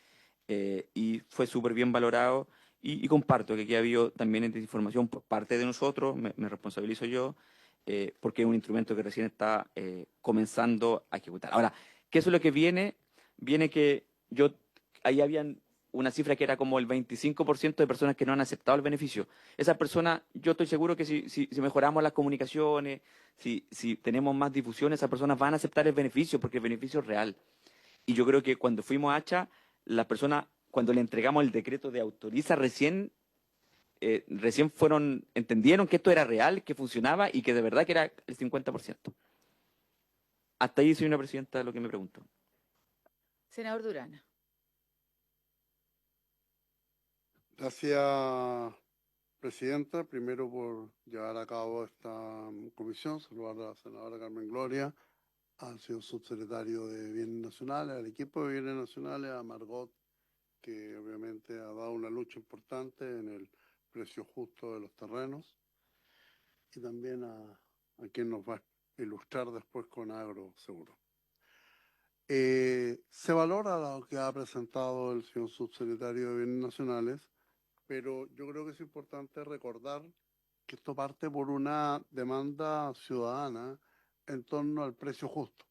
S1: y fue súper bien valorado y comparto que aquí ha habido también desinformación por parte de nosotros, me responsabilizo yo, porque es un instrumento que recién está comenzando a ejecutar. Ahora, ¿qué es lo que viene? Viene que ahí habían una cifra que era como el 25% de personas que no han aceptado el beneficio. Esas personas, yo estoy seguro que si mejoramos las comunicaciones, si tenemos más difusión, esas personas van a aceptar el beneficio porque el beneficio es real. Y yo creo que cuando fuimos a Hacha, las personas, cuando le entregamos el decreto de autoriza, recién entendieron que esto era real, que funcionaba y que de verdad que era el 50%. Hasta ahí, señora presidenta, lo que me preguntó.
S2: Senador Durana.
S4: Gracias, Presidenta. Primero por llevar a cabo esta comisión, saludar a la senadora Carmen Gloria, al señor subsecretario de Bienes Nacionales, al equipo de Bienes Nacionales, a Margot, que obviamente ha dado una lucha importante en el precio justo de los terrenos, y también a quien nos va a ilustrar después con AgroSeguro. Se valora lo que ha presentado el señor subsecretario de Bienes Nacionales, pero yo creo que es importante recordar que esto parte por una demanda ciudadana en torno al precio justo,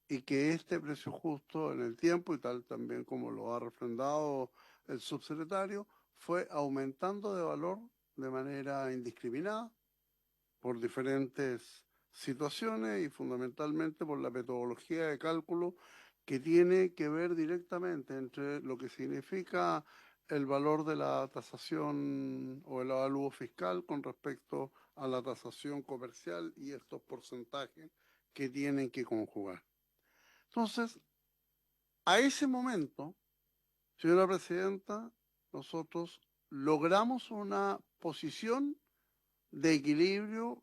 S4: y que este precio justo en el tiempo, y tal también como lo ha refrendado el subsecretario, fue aumentando de valor de manera indiscriminada por diferentes situaciones y fundamentalmente por la metodología de cálculo que tiene que ver directamente entre lo que significa el valor de la tasación o el avalúo fiscal con respecto a la tasación comercial y estos porcentajes que tienen que conjugar. Entonces, a ese momento, señora Presidenta, nosotros logramos una posición de equilibrio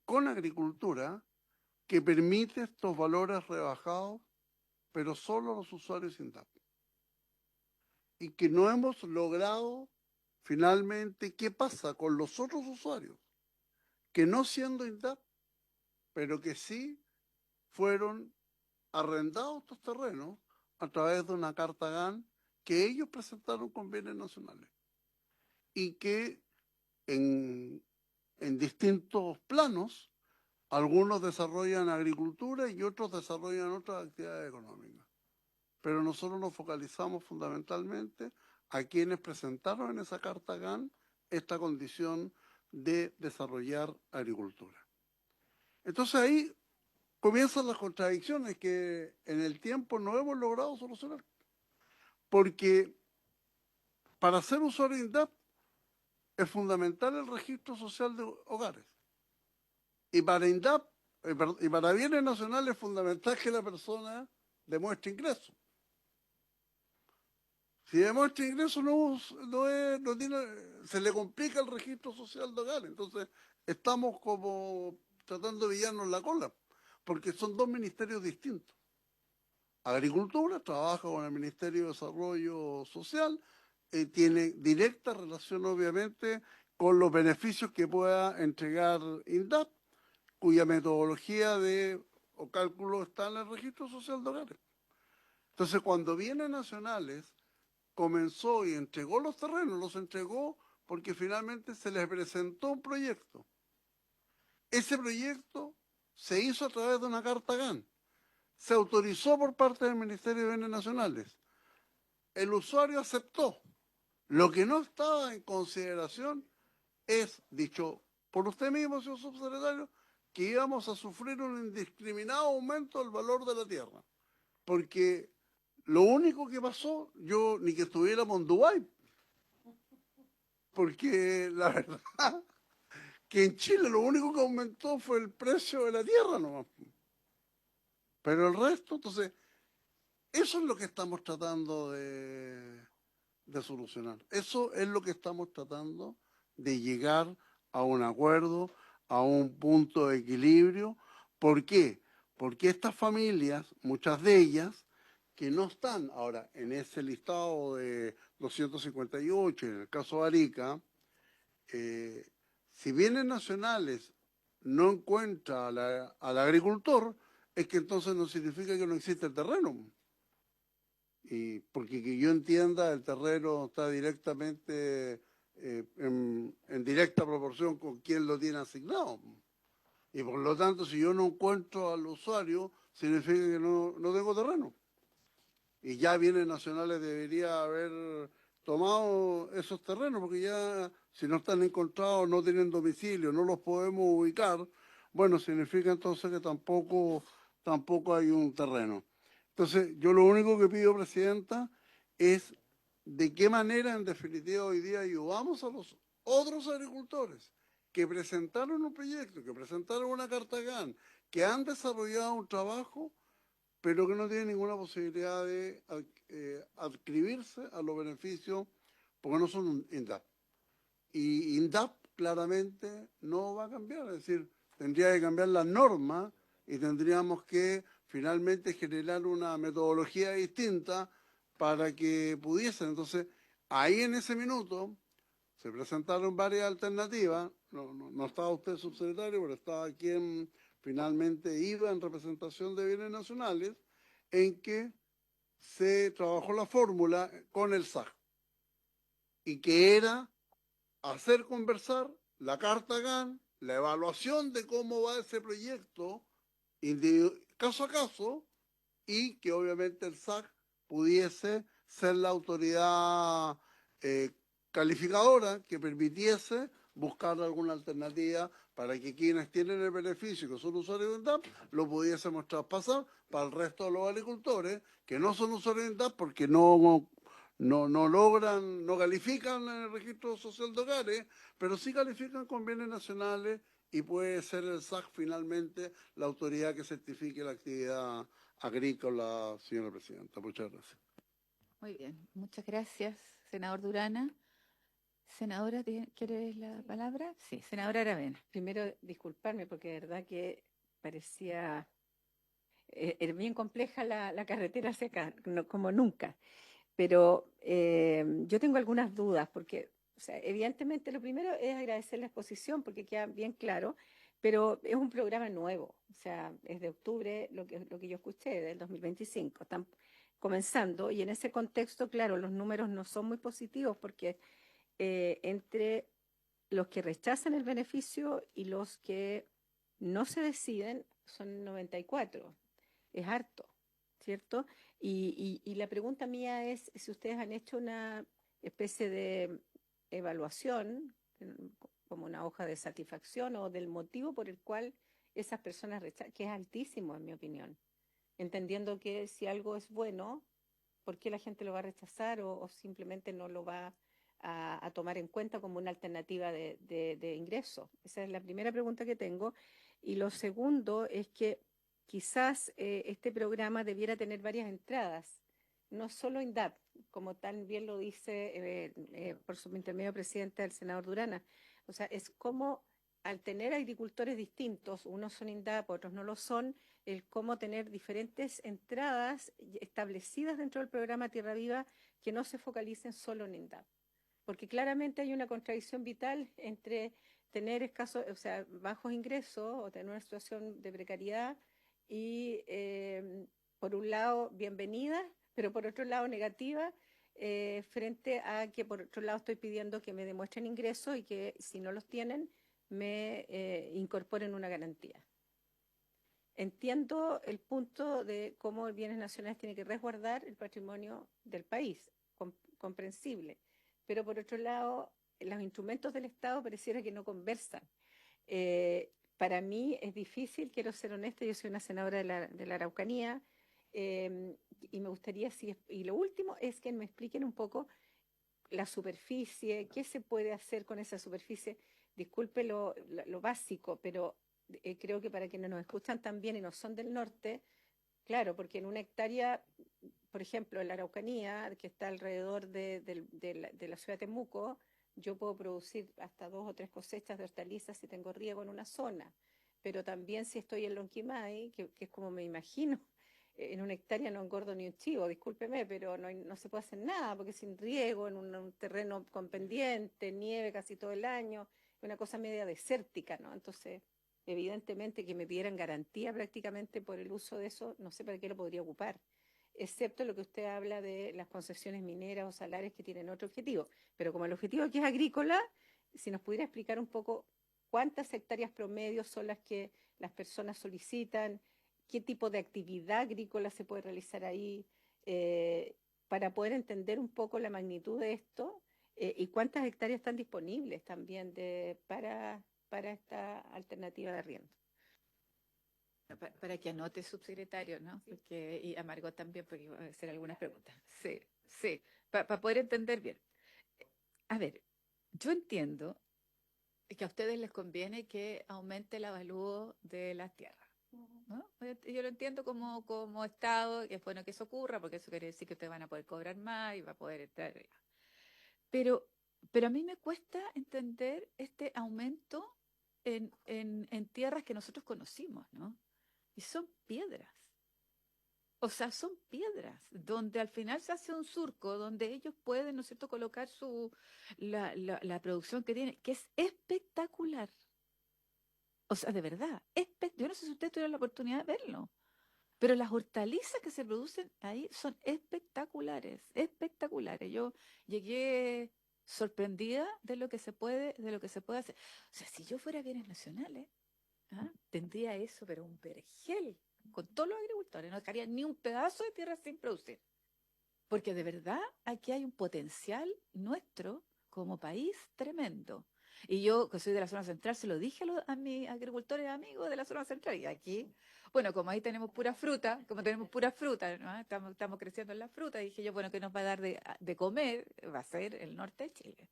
S4: con agricultura que permite estos valores rebajados, pero solo a los usuarios INDAP. Y que no hemos logrado finalmente qué pasa con los otros usuarios, que no siendo INDAP, pero que sí fueron arrendados estos terrenos a través de una carta GAN que ellos presentaron con Bienes Nacionales y que en distintos planos algunos desarrollan agricultura y otros desarrollan otras actividades económicas. Pero nosotros nos focalizamos fundamentalmente a quienes presentaron en esa carta GAN esta condición de desarrollar agricultura. Entonces ahí comienzan las contradicciones que en el tiempo no hemos logrado solucionar. Porque para ser usuario INDAP es fundamental el registro social de hogares. Y para INDAP y para Bienes Nacionales es fundamental que la persona demuestre ingreso. Si demuestra ingreso se le complica el registro social de hogares. Entonces estamos como tratando de pillarnos la cola, porque son dos ministerios distintos. Agricultura trabaja con el Ministerio de Desarrollo Social, tiene directa relación obviamente con los beneficios que pueda entregar INDAP, cuya metodología o cálculo está en el registro social de hogares. Entonces, cuando Bienes Nacionales comenzó y entregó los terrenos, los entregó porque finalmente se les presentó un proyecto. Ese proyecto se hizo a través de una carta GAN. Se autorizó por parte del Ministerio de Bienes Nacionales. El usuario aceptó. Lo que no estaba en consideración es, dicho por usted mismo, señor subsecretario, que íbamos a sufrir un indiscriminado aumento del valor de la tierra. Porque lo único que pasó, yo ni que estuviéramos en Dubái, porque la verdad que en Chile lo único que aumentó fue el precio de la tierra nomás. Pero el resto, entonces, eso es lo que estamos tratando de solucionar. Eso es lo que estamos tratando de llegar a un acuerdo, a un punto de equilibrio. ¿Por qué? Porque estas familias, muchas de ellas, que no están ahora en ese listado de 258, en el caso de Arica, si Bienes Nacionales no encuentra al agricultor, es que entonces no significa que no existe el terreno. Y porque que yo entienda, el terreno está directamente en directa proporción con quien lo tiene asignado. Y por lo tanto, si yo no encuentro al usuario, significa que no tengo terreno. Y ya Bienes Nacionales debería haber tomado esos terrenos, porque ya si no están encontrados, no tienen domicilio, no los podemos ubicar, bueno, significa entonces que tampoco hay un terreno. Entonces, yo lo único que pido, Presidenta, es de qué manera, en definitiva, hoy día ayudamos a los otros agricultores que presentaron un proyecto, que presentaron una carta GAN, que han desarrollado un trabajo, pero que no tienen ninguna posibilidad de adscribirse a los beneficios porque no son un INDAP. Y INDAP claramente no va a cambiar, es decir, tendría que cambiar la norma y tendríamos que finalmente generar una metodología distinta para que pudiesen. Entonces, ahí en ese minuto se presentaron varias alternativas, no estaba usted subsecretario, pero estaba quien finalmente iba en representación de Bienes Nacionales, en que se trabajó la fórmula con el SAC, y que era hacer conversar la carta GAN, la evaluación de cómo va ese proyecto caso a caso, y que obviamente el SAC pudiese ser la autoridad calificadora que permitiese buscar alguna alternativa para que quienes tienen el beneficio, que son usuarios de INDAP, lo pudiésemos traspasar para el resto de los agricultores que no son usuarios de INDAP porque no logran, no califican en el registro social de hogares, pero sí califican con bienes nacionales, y puede ser el SAC finalmente la autoridad que certifique la actividad agrícola, señora Presidenta. Muchas gracias.
S2: Muy bien, muchas gracias, senador Durana. Senadora, ¿quieres la palabra? Sí, senadora Aravena.
S5: Primero, disculparme porque de verdad que parecía era bien compleja la carretera hacia acá, como nunca. Pero yo tengo algunas dudas porque, o sea, evidentemente lo primero es agradecer la exposición porque queda bien claro, pero es un programa nuevo, o sea, es de octubre lo que yo escuché, del 2025. Están comenzando y en ese contexto, claro, los números no son muy positivos porque entre los que rechazan el beneficio y los que no se deciden son 94. Es harto, ¿cierto? Y la pregunta mía es si ustedes han hecho una especie de evaluación, como una hoja de satisfacción o del motivo por el cual esas personas rechazan, que es altísimo en mi opinión, entendiendo que si algo es bueno, ¿por qué la gente lo va a rechazar o simplemente no lo va a tomar en cuenta como una alternativa de ingreso? Esa es la primera pregunta que tengo. Y lo segundo es que quizás este programa debiera tener varias entradas, no solo INDAP, como tan bien lo dice por su intermedio presidente el senador Durana. O sea, es como al tener agricultores distintos, unos son INDAP, otros no lo son, el cómo tener diferentes entradas establecidas dentro del programa Tierra Viva que no se focalicen solo en INDAP. Porque claramente hay una contradicción vital entre tener escasos, o sea, bajos ingresos o tener una situación de precariedad y, por un lado, bienvenida, pero por otro lado, negativa, frente a que por otro lado estoy pidiendo que me demuestren ingresos y que si no los tienen, me incorporen una garantía. Entiendo el punto de cómo el Bienes Nacionales tiene que resguardar el patrimonio del país, comprensible, pero por otro lado, los instrumentos del Estado pareciera que no conversan. Para mí es difícil, quiero ser honesta, yo soy una senadora de la Araucanía, y me gustaría, y lo último es que me expliquen un poco la superficie, qué se puede hacer con esa superficie. Disculpe lo básico, pero creo que para quienes nos escuchan también y no son del norte, claro, porque en una hectárea, por ejemplo, en la Araucanía, que está alrededor de la ciudad de Temuco, yo puedo producir hasta 2 o 3 cosechas de hortalizas si tengo riego en una zona, pero también si estoy en Lonquimay, que es como me imagino, en una hectárea no engordo ni un chivo, discúlpeme, pero no se puede hacer nada, porque sin riego, en un terreno con pendiente, nieve casi todo el año, es una cosa media desértica, ¿no? Entonces, evidentemente que me pidieran garantía prácticamente por el uso de eso, no sé para qué lo podría ocupar. excepto lo que usted habla de las concesiones mineras o salarios que tienen otro objetivo. Pero como el objetivo aquí es agrícola, si nos pudiera explicar un poco cuántas hectáreas promedio son las que las personas solicitan, qué tipo de actividad agrícola se puede realizar ahí, para poder entender un poco la magnitud de esto, y cuántas hectáreas están disponibles también para esta alternativa de arriendo.
S2: Para que anote, subsecretario, ¿no? Porque, y a Margot también, porque iba a hacer algunas preguntas. Sí, sí, para poder entender bien. A ver, yo entiendo que a ustedes les conviene que aumente el avalúo de las tierras, ¿no? Yo lo entiendo como Estado, que es bueno que eso ocurra, porque eso quiere decir que ustedes van a poder cobrar más y va a poder entrar. Pero, pero a mí me cuesta entender este aumento en tierras que nosotros conocimos, ¿no? Y son piedras. O sea, son piedras, donde al final se hace un surco, donde ellos pueden, ¿no es cierto?, colocar la producción que tienen, que es espectacular. O sea, de verdad, yo no sé si ustedes tuvieron la oportunidad de verlo, pero las hortalizas que se producen ahí son espectaculares, espectaculares. Yo llegué sorprendida de lo que se puede hacer. O sea, si yo fuera bienes nacionales, tendría eso, pero un vergel con todos los agricultores, no dejaría ni un pedazo de tierra sin producir. Porque de verdad aquí hay un potencial nuestro como país tremendo. Y yo, que soy de la zona central, se lo dije a mis agricultores amigos de la zona central. Y aquí, bueno, como ahí tenemos pura fruta, ¿no? Estamos creciendo en la fruta, dije yo, bueno, ¿qué nos va a dar de comer? Va a ser el norte de Chile.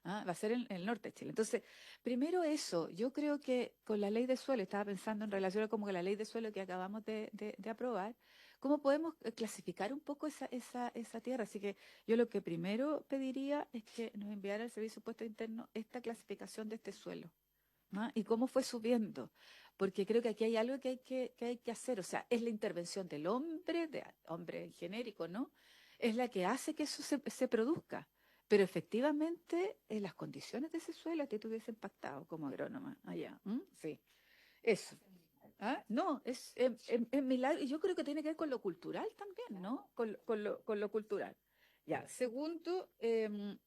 S2: Va a ser el norte de Chile. Entonces, primero eso, yo creo que con la ley de suelo, estaba pensando en relación a como que la ley de suelo que acabamos de aprobar, ¿cómo podemos clasificar un poco esa tierra? Así que yo lo que primero pediría es que nos enviara el Servicio de Impuestos Internos esta clasificación de este suelo, ¿no? Y cómo fue subiendo, porque creo que aquí hay algo que hay que hacer, o sea, es la intervención del hombre, de hombre genérico, ¿no? Es la que hace que eso se produzca. Pero efectivamente, las condiciones de ese suelo a ti te hubiesen impactado como agrónoma allá. Sí, eso. No, es milagro. Y yo creo que tiene que ver con lo cultural también, ¿no? Con lo cultural. Ya, segundo, eh,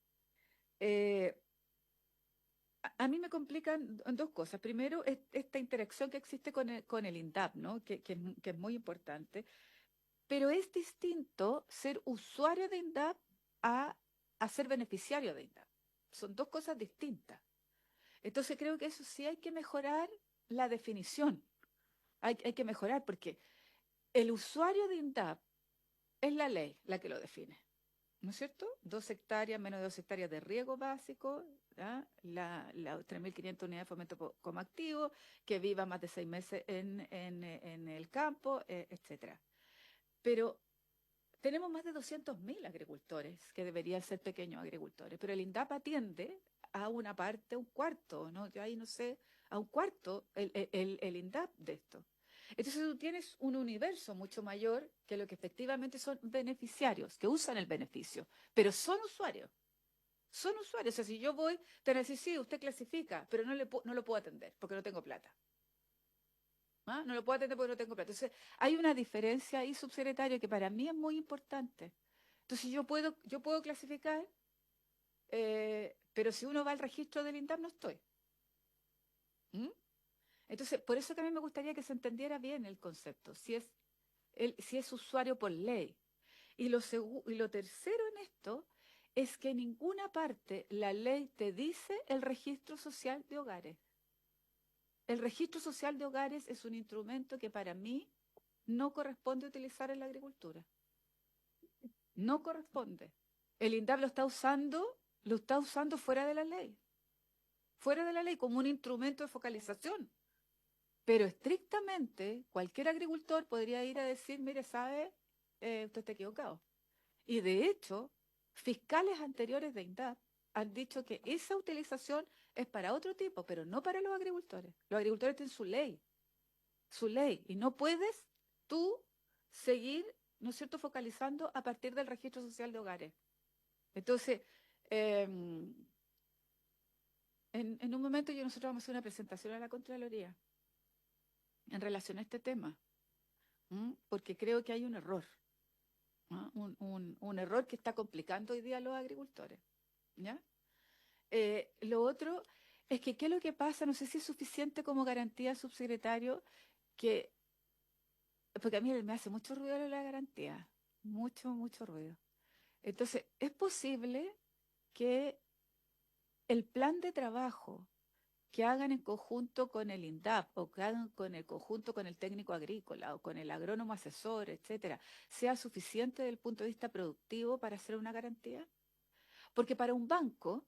S2: a mí me complican dos cosas. Primero, esta interacción que existe con el INDAP, ¿no? Que es muy importante. Pero es distinto ser usuario de INDAP a ser beneficiario de INDAP. Son dos cosas distintas. Entonces creo que eso sí hay que mejorar la definición. Hay que mejorar porque el usuario de INDAP es la ley la que lo define, ¿no es cierto? 2 hectáreas, menos de 2 hectáreas de riego básico, ¿ya? La 3.500 unidades de fomento como activo, que viva más de 6 meses en el campo, etcétera. Pero tenemos más de 200.000 agricultores que deberían ser pequeños agricultores, pero el INDAP atiende a una parte, un cuarto, ¿no? Yo ahí no sé, a un cuarto el INDAP de esto. Entonces tú tienes un universo mucho mayor que lo que efectivamente son beneficiarios, que usan el beneficio, pero son usuarios. Son usuarios. O sea, si yo voy, te decir, sí, usted clasifica, pero no lo puedo atender porque no tengo plata. No lo puedo atender porque no tengo plata. Entonces, hay una diferencia ahí, subsecretario, que para mí es muy importante. Entonces, yo puedo clasificar, pero si uno va al registro del INDAP, no estoy. ¿Mm? Entonces, por eso también me gustaría que se entendiera bien el concepto, si es usuario por ley. Y lo tercero en esto es que en ninguna parte la ley te dice el registro social de hogares. El registro social de hogares es un instrumento que para mí no corresponde utilizar en la agricultura. No corresponde. El INDAP lo está usando fuera de la ley como un instrumento de focalización. Pero estrictamente, cualquier agricultor podría ir a decir, mire, sabe, usted está equivocado. Y de hecho, fiscales anteriores de INDAP han dicho que esa utilización es para otro tipo, pero no para los agricultores. Los agricultores tienen su ley, y no puedes tú seguir, ¿no es cierto?, focalizando a partir del registro social de hogares. Entonces, en un momento nosotros vamos a hacer una presentación a la Contraloría en relación a este tema, porque creo que hay un error. ¿ah? Un error que está complicando hoy día a los agricultores. ¿Ya? Lo otro es que, ¿qué es lo que pasa? No sé si es suficiente como garantía, subsecretario, que, porque a mí me hace mucho ruido lo de la garantía, mucho, mucho ruido. Entonces, es posible que el plan de trabajo que hagan en conjunto con el INDAP o que hagan con el conjunto con el técnico agrícola o con el agrónomo asesor, etcétera, sea suficiente desde el punto de vista productivo para hacer una garantía. Porque para un banco,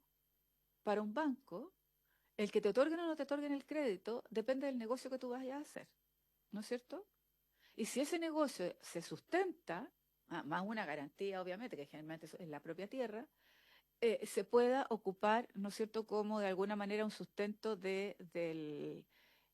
S2: el que te otorguen o no te otorguen el crédito depende del negocio que tú vayas a hacer, ¿no es cierto? Y si ese negocio se sustenta, más una garantía, obviamente, que generalmente es la propia tierra, se pueda ocupar, ¿no es cierto?, como de alguna manera un sustento del...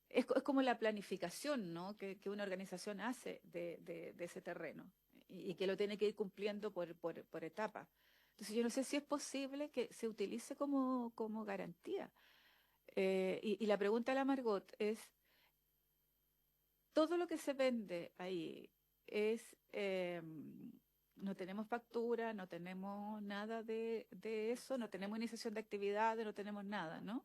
S2: Es como la planificación, ¿no?, que una organización hace de ese terreno y que lo tiene que ir cumpliendo por etapas. Entonces yo no sé si es posible que se utilice como garantía. Y la pregunta de la Margot es, todo lo que se vende ahí es, no tenemos factura, no tenemos nada de eso, no tenemos iniciación de actividades, no tenemos nada, ¿no?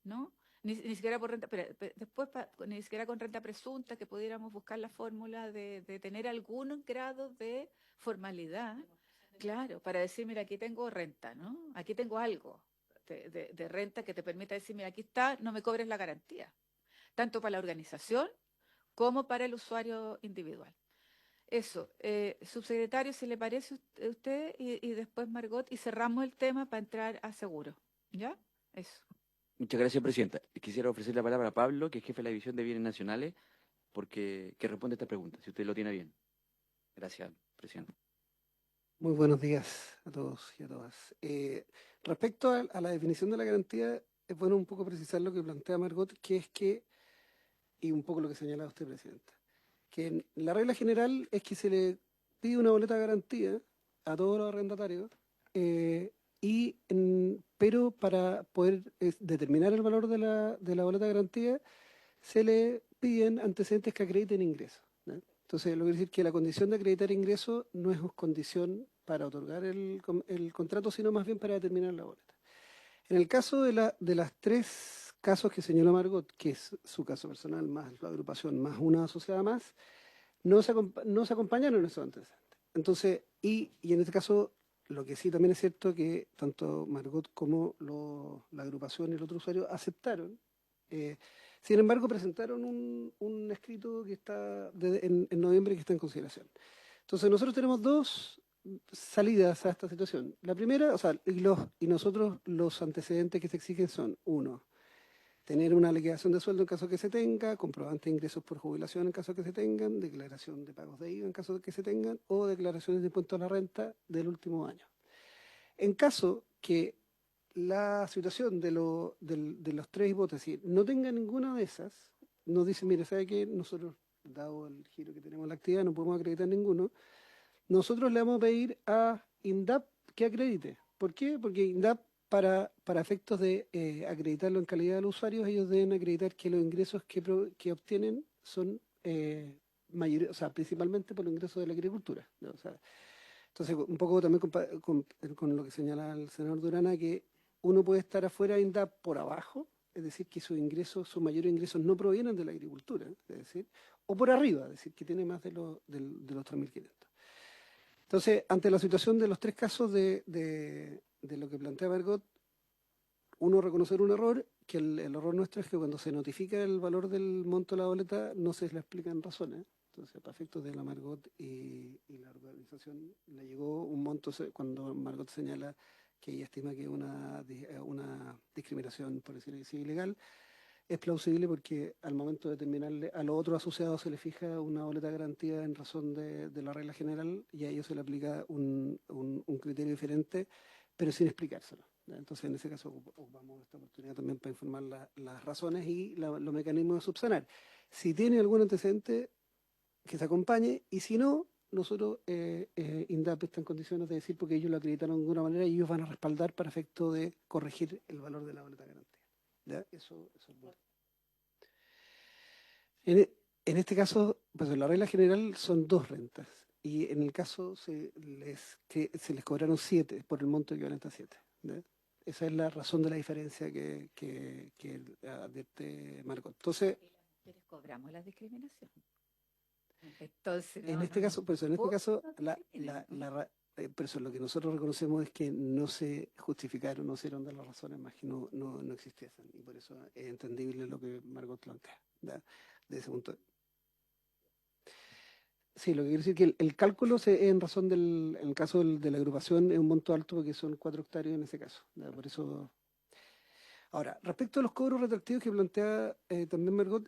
S2: ¿No? Ni siquiera por renta, después ni siquiera con renta presunta, que pudiéramos buscar la fórmula de tener algún grado de formalidad, claro, para decir, mira, aquí tengo renta, ¿no? Aquí tengo algo de renta que te permita decir, mira, aquí está, no me cobres la garantía, tanto para la organización como para el usuario individual. Eso, subsecretario, si le parece a usted, y después Margot, y cerramos el tema para entrar a seguro. ¿Ya? Eso.
S1: Muchas gracias, Presidenta. Quisiera ofrecer la palabra a Pablo, que es jefe de la División de Bienes Nacionales, porque que responde esta pregunta, si usted lo tiene bien. Gracias, Presidenta.
S6: Muy buenos días a todos y a todas. Respecto a la definición de la garantía, es bueno un poco precisar lo que plantea Margot, que es que, y un poco lo que señalaba usted, Presidenta, que la regla general es que se le pide una boleta de garantía a todos los arrendatarios, pero para poder determinar el valor de la boleta de garantía, se le piden antecedentes que acrediten ingresos, ¿no? Entonces, lo que quiere decir que la condición de acreditar ingresos no es condición para otorgar el contrato, sino más bien para determinar la boleta. En el caso de las tres casos que señaló Margot, que es su caso personal, más la agrupación, más una asociada más, no se acompañaron esos antecedentes. Entonces, y en este caso, lo que sí también es cierto que tanto Margot como la agrupación y el otro usuario aceptaron. Sin embargo, presentaron un escrito que está en noviembre que está en consideración. Entonces, nosotros tenemos dos salidas a esta situación. La primera, o sea, y nosotros los antecedentes que se exigen son, uno, tener una liquidación de sueldo en caso que se tenga, comprobante de ingresos por jubilación en caso que se tengan, declaración de pagos de IVA en caso de que se tengan, o declaraciones de impuesto a la renta del último año. En caso que la situación de los tres hipótesis no tenga ninguna de esas, nos dicen, mire, ¿sabe qué? Nosotros, dado el giro que tenemos en la actividad, no podemos acreditar ninguno. Nosotros le vamos a pedir a INDAP que acredite. ¿Por qué? Porque INDAP, para efectos de acreditarlo en calidad de los usuarios, ellos deben acreditar que los ingresos que obtienen son o sea, principalmente por los ingresos de la agricultura, ¿no? O sea, entonces, un poco también con lo que señala el senador Durana, que uno puede estar afuera de INDAP por abajo, es decir, que sus mayores ingresos no provienen de la agricultura, es decir, o por arriba, es decir, que tiene más de los 3.500. Entonces, ante la situación de los tres casos de lo que plantea Margot, uno, reconocer un error, que el error nuestro es que cuando se notifica el valor del monto de la boleta no se le explican razones. Entonces, para efectos de la Margot y la organización, le llegó un monto cuando Margot señala que ella estima que una discriminación, por decirlo así, ilegal, es plausible porque al momento de determinarle a los otros asociados se le fija una boleta de garantía en razón de la regla general y a ellos se le aplica un criterio diferente, pero sin explicárselo, ¿ya? Entonces, en ese caso, ocupamos esta oportunidad también para informar las razones y los mecanismos de subsanar. Si tiene algún antecedente, que se acompañe, y si no, nosotros, INDAP está en condiciones de decir, porque ellos lo acreditaron de alguna manera y ellos van a respaldar para efecto de corregir el valor de la boleta de garantía. ¿Ya? Eso es bueno. En este caso, pues la regla general son dos rentas y en el caso se les cobraron 7 por el monto equivalente a 7. Esa es la razón de la diferencia que advierte Margot. Entonces,
S2: Y les cobramos la discriminación. Entonces,
S6: en
S2: no,
S6: este
S2: no,
S6: caso, por eso, en este
S2: vos
S6: caso,
S2: no discriminas, ¿no?
S6: por eso lo que nosotros reconocemos es que no se justificaron, no se dieron de las razones más que no existiesen. Y por eso es entendible lo que Margot plantea, ¿ya? De ese punto. Sí, lo que quiere decir que el cálculo en razón en el caso de la agrupación es un monto alto porque son 4 hectáreas en ese caso, ¿ya? Por eso. Ahora, respecto a los cobros retroactivos que plantea también Margot,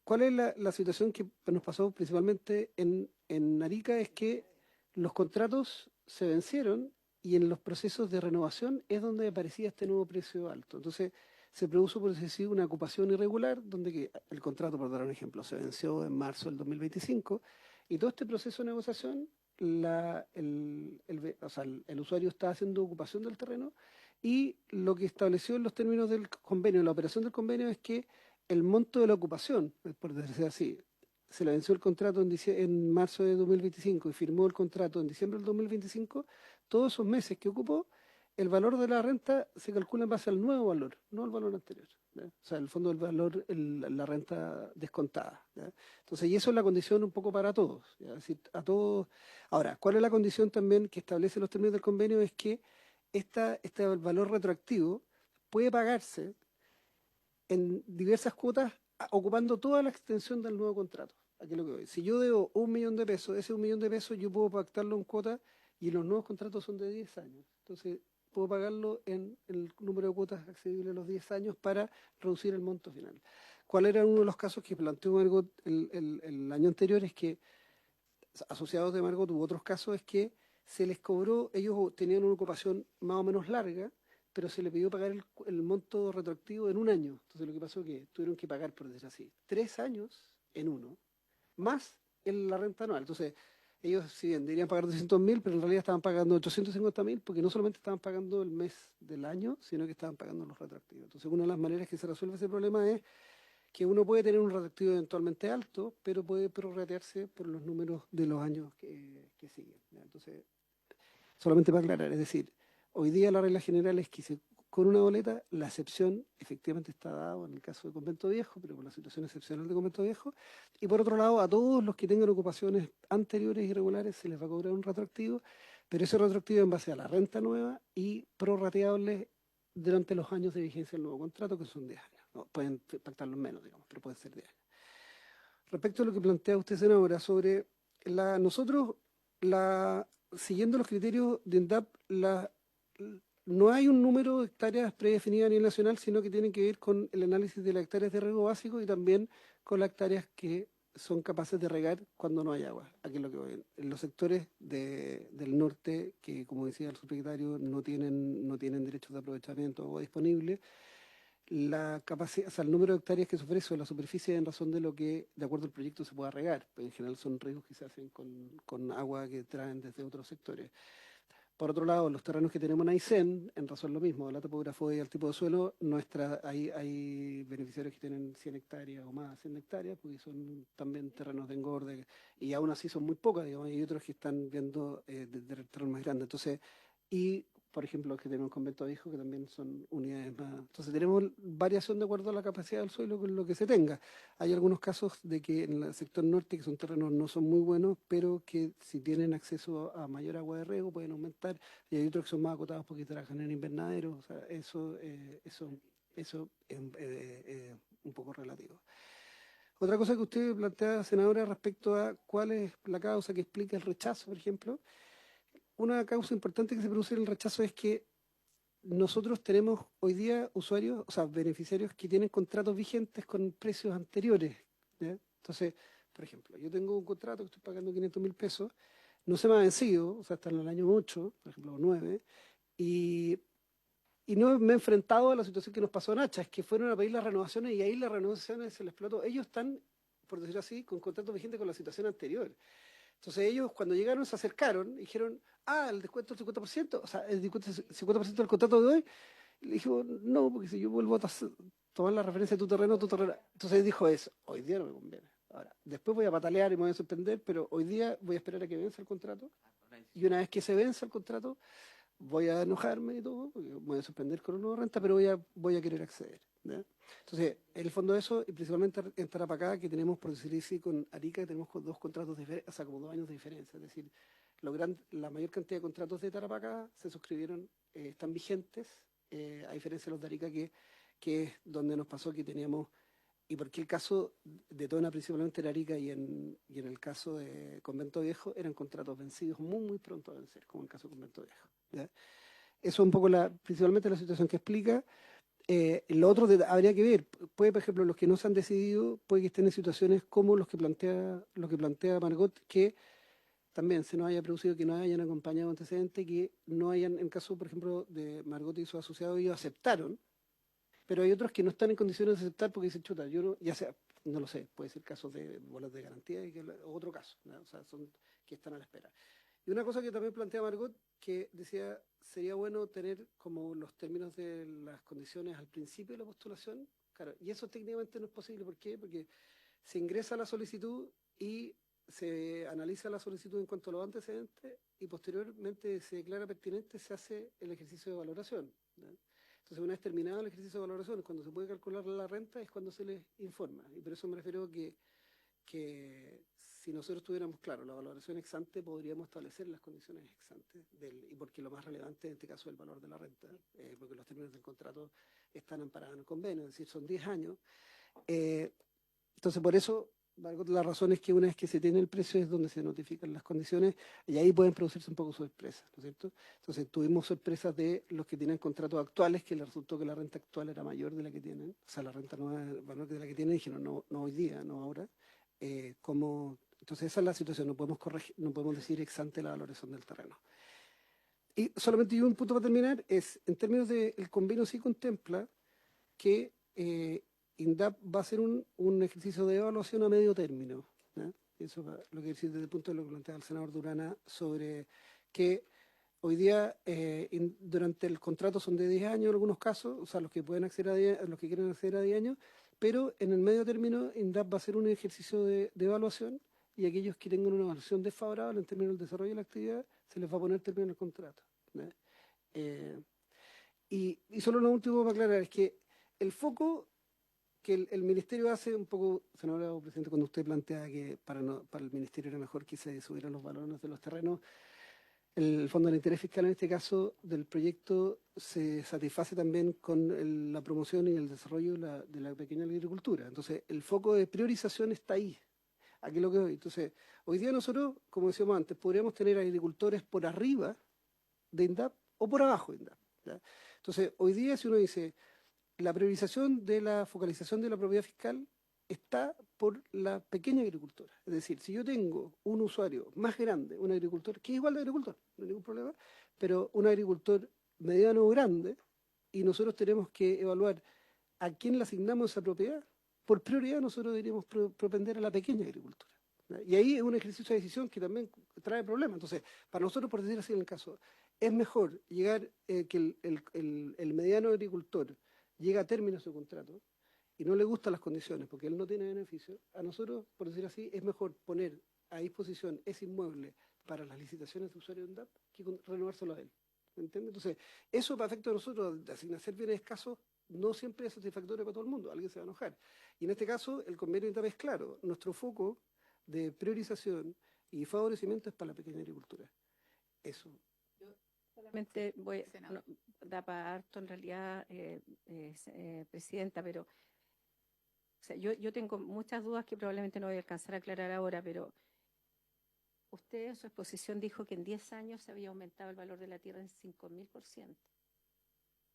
S6: ¿cuál es la situación que nos pasó principalmente en Arica? Es que los contratos se vencieron y en los procesos de renovación es donde aparecía este nuevo precio alto. Entonces se produjo, por decir, una ocupación irregular donde el contrato, por dar un ejemplo, se venció en marzo del 2025 y todo este proceso de negociación, el usuario está haciendo ocupación del terreno y lo que estableció en los términos del convenio, la operación del convenio es que el monto de la ocupación, por decir así, se le venció el contrato en marzo de 2025 y firmó el contrato en diciembre del 2025, todos esos meses que ocupó, el valor de la renta se calcula en base al nuevo valor, no al valor anterior, ¿ya? O sea, el fondo del valor, la renta descontada, ¿ya? Entonces, y eso es la condición un poco para todos, ¿ya? Es decir, a todos. Ahora, ¿cuál es la condición también que establece los términos del convenio? Es que este valor retroactivo puede pagarse en diversas cuotas ocupando toda la extensión del nuevo contrato. Aquí es lo que voy. Si yo debo 1.000.000 de pesos, ese 1.000.000 de pesos yo puedo pactarlo en cuotas y los nuevos contratos son de 10 años. Entonces, puedo pagarlo en el número de cuotas accesible a los 10 años para reducir el monto final. ¿Cuál era uno de los casos que planteó Margot el año anterior? Es que, asociados de Margot, hubo otros casos, es que se les cobró, ellos tenían una ocupación más o menos larga, pero se le pidió pagar el monto retroactivo en un año. Entonces lo que pasó es que tuvieron que pagar, por decir así, 3 años en uno, más la renta anual. Entonces ellos, si bien deberían pagar 200.000, pero en realidad estaban pagando 850.000 porque no solamente estaban pagando el mes del año, sino que estaban pagando los retroactivos. Entonces una de las maneras que se resuelve ese problema es que uno puede tener un retroactivo eventualmente alto, pero puede prorratearse por los números de los años que siguen, ¿ya? Entonces, solamente para aclarar, es decir, hoy día la regla general es que con una boleta la excepción efectivamente está dada en el caso de Convento Viejo, pero por la situación excepcional de Convento Viejo, y por otro lado a todos los que tengan ocupaciones anteriores irregulares se les va a cobrar un retroactivo, pero ese retroactivo en base a la renta nueva y prorrateable durante los años de vigencia del nuevo contrato, que son 10 años. No, pueden pactarlo menos, digamos, pero pueden ser 10 años. Respecto a lo que plantea usted, senadora, sobre nosotros, siguiendo los criterios de INDAP, no hay un número de hectáreas predefinido a nivel nacional, sino que tienen que ver con el análisis de las hectáreas de riego básico y también con las hectáreas que son capaces de regar cuando no hay agua. Aquí es lo que voy. En los sectores del norte, que como decía el subsecretario, no tienen derechos de aprovechamiento o agua disponible, la capacidad, o sea, el número de hectáreas que se ofrece o la superficie en razón de lo que, de acuerdo al proyecto, se pueda regar. Pues en general son riegos que se hacen con agua que traen desde otros sectores. Por otro lado, los terrenos que tenemos en Aysén, en razón lo mismo, la topografía y el tipo de suelo, hay beneficiarios que tienen 100 hectáreas o más, 100 hectáreas, porque son también terrenos de engorde, y aún así son muy pocas, digamos, y hay otros que están viendo de terrenos más grandes. Entonces, y por ejemplo, los que tenemos Convento Viejo, que también son unidades más. Entonces tenemos variación de acuerdo a la capacidad del suelo con lo que se tenga. Hay algunos casos de que en el sector norte, que son terrenos no son muy buenos, pero que si tienen acceso a mayor agua de riego pueden aumentar, y hay otros que son más acotados porque trabajan en invernaderos. O sea, eso es un poco relativo. Otra cosa que usted plantea, senadora, respecto a cuál es la causa que explica el rechazo, por ejemplo. Una causa importante que se produce en el rechazo es que nosotros tenemos hoy día usuarios, o sea, beneficiarios que tienen contratos vigentes con precios anteriores, ¿ya? Entonces, por ejemplo, yo tengo un contrato que estoy pagando 500.000 pesos, no se me ha vencido, o sea, está en el año 8, por ejemplo, o 9, y no me he enfrentado a la situación que nos pasó en Hacha, es que fueron a pedir las renovaciones y ahí las renovaciones se les explotó. Ellos están, por decirlo así, con contratos vigentes con la situación anterior. Entonces ellos cuando llegaron se acercaron y dijeron, el descuento del 50%, o sea, el descuento del 50% del contrato de hoy. Y le dijo, no, porque si yo vuelvo a tomar la referencia de tu terreno. Entonces él dijo eso, hoy día no me conviene. Ahora, después voy a patalear y me voy a sorprender, pero hoy día voy a esperar a que venza el contrato. Y una vez que se venza el contrato, voy a enojarme y todo, porque me voy a sorprender con una nueva renta, pero voy a querer acceder. ¿Ya? Entonces, en el fondo de eso, y principalmente en Tarapacá, que tenemos, por decir así, con Arica, tenemos dos contratos diferentes, o sea, como 2 años de diferencia. Es decir, la mayor cantidad de contratos de Tarapacá se suscribieron, están vigentes, a diferencia de los de Arica, que es donde nos pasó que teníamos, y porque el caso de Tona principalmente en Arica y en el caso de Convento Viejo eran contratos vencidos muy pronto a vencer, como el caso de Convento Viejo. ¿Ya? Eso es un poco principalmente la situación que explica. Lo otro habría que ver, puede, por ejemplo, los que no se han decidido, puede que estén en situaciones como lo que plantea Margot, que también se nos haya producido que no hayan acompañado antecedentes, que no hayan, en caso, por ejemplo, de Margot y sus asociados, ellos aceptaron, pero hay otros que no están en condiciones de aceptar porque dicen, chuta, yo no, ya sea, no lo sé, puede ser casos de bolas de garantía o otro caso, ¿no? O sea, son que están a la espera. Y una cosa que también plantea Margot, que decía, sería bueno tener como los términos de las condiciones al principio de la postulación, claro, y eso técnicamente no es posible, ¿por qué? Porque se ingresa la solicitud y se analiza la solicitud en cuanto a los antecedentes y posteriormente se declara pertinente, se hace el ejercicio de valoración, ¿no? Entonces, una vez terminado el ejercicio de valoración, cuando se puede calcular la renta es cuando se les informa, y por eso me refiero que si nosotros tuviéramos, claro, la valoración ex ante, podríamos establecer las condiciones ex ante, y porque lo más relevante en este caso es el valor de la renta, porque los términos del contrato están amparados en el convenio, es decir, son 10 años. Entonces, por eso, la razón es que una vez que se tiene el precio es donde se notifican las condiciones y ahí pueden producirse un poco sorpresas, ¿no es cierto? Entonces, tuvimos sorpresas de los que tienen contratos actuales, que les resultó que la renta actual era mayor de la que tienen, o sea, la renta nueva valor de la que tienen, dijeron, no hoy día, no ahora. Entonces, esa es la situación, no podemos decir ex ante la valoración del terreno. Y solamente un punto para terminar, en términos del convenio sí contempla que INDAP va a hacer un ejercicio de evaluación a medio término, ¿ya? Eso lo que decir desde el punto de lo que plantea el senador Durana sobre que hoy día durante el contrato son de 10 años en algunos casos, o sea, los que pueden acceder a 10, los que quieren acceder a 10 años, pero en el medio término INDAP va a hacer un ejercicio de evaluación y aquellos que tengan una evaluación desfavorable en términos del desarrollo de la actividad, se les va a poner término en el contrato, ¿ya? Y solo lo último para aclarar es que el foco que el ministerio hace un poco, senador presidente, cuando usted plantea que para el ministerio era mejor que se subieran los valores de los terrenos, el Fondo de Interés Fiscal en este caso del proyecto se satisface también con la promoción y el desarrollo de la pequeña agricultura. Entonces, el foco de priorización está ahí. Aquí lo que hoy. Entonces, hoy día nosotros, como decíamos antes, podríamos tener agricultores por arriba de INDAP o por abajo de INDAP, ¿ya? Entonces, hoy día si uno dice la priorización de la focalización de la propiedad fiscal está por la pequeña agricultora. Es decir, si yo tengo un usuario más grande, un agricultor, que es igual de agricultor, no hay ningún problema, pero un agricultor mediano o grande, y nosotros tenemos que evaluar a quién le asignamos esa propiedad, por prioridad nosotros deberíamos propender a la pequeña agricultura, ¿ya? Y ahí es un ejercicio de decisión que también trae problemas. Entonces, para nosotros, por decir así en el caso, es mejor llegar que el mediano agricultor llega a término su contrato y no le gustan las condiciones porque él no tiene beneficio, a nosotros, por decir así, es mejor poner a disposición ese inmueble para las licitaciones de usuario de UNDAP que renovárselo a él. ¿Me entiende? Entonces, eso para efecto de nosotros, de asignar bienes escasos, no siempre es satisfactorio para todo el mundo, alguien se va a enojar. Y en este caso, el convenio de UNDAP es claro, nuestro foco de priorización y favorecimiento es para la pequeña agricultura. Eso.
S5: Solamente
S2: Senador.
S5: da para harto en realidad, presidenta, pero o sea, yo tengo muchas dudas que probablemente no voy a alcanzar a aclarar ahora, pero usted en su exposición dijo que en 10 años se había aumentado el valor de la tierra en 5.000%.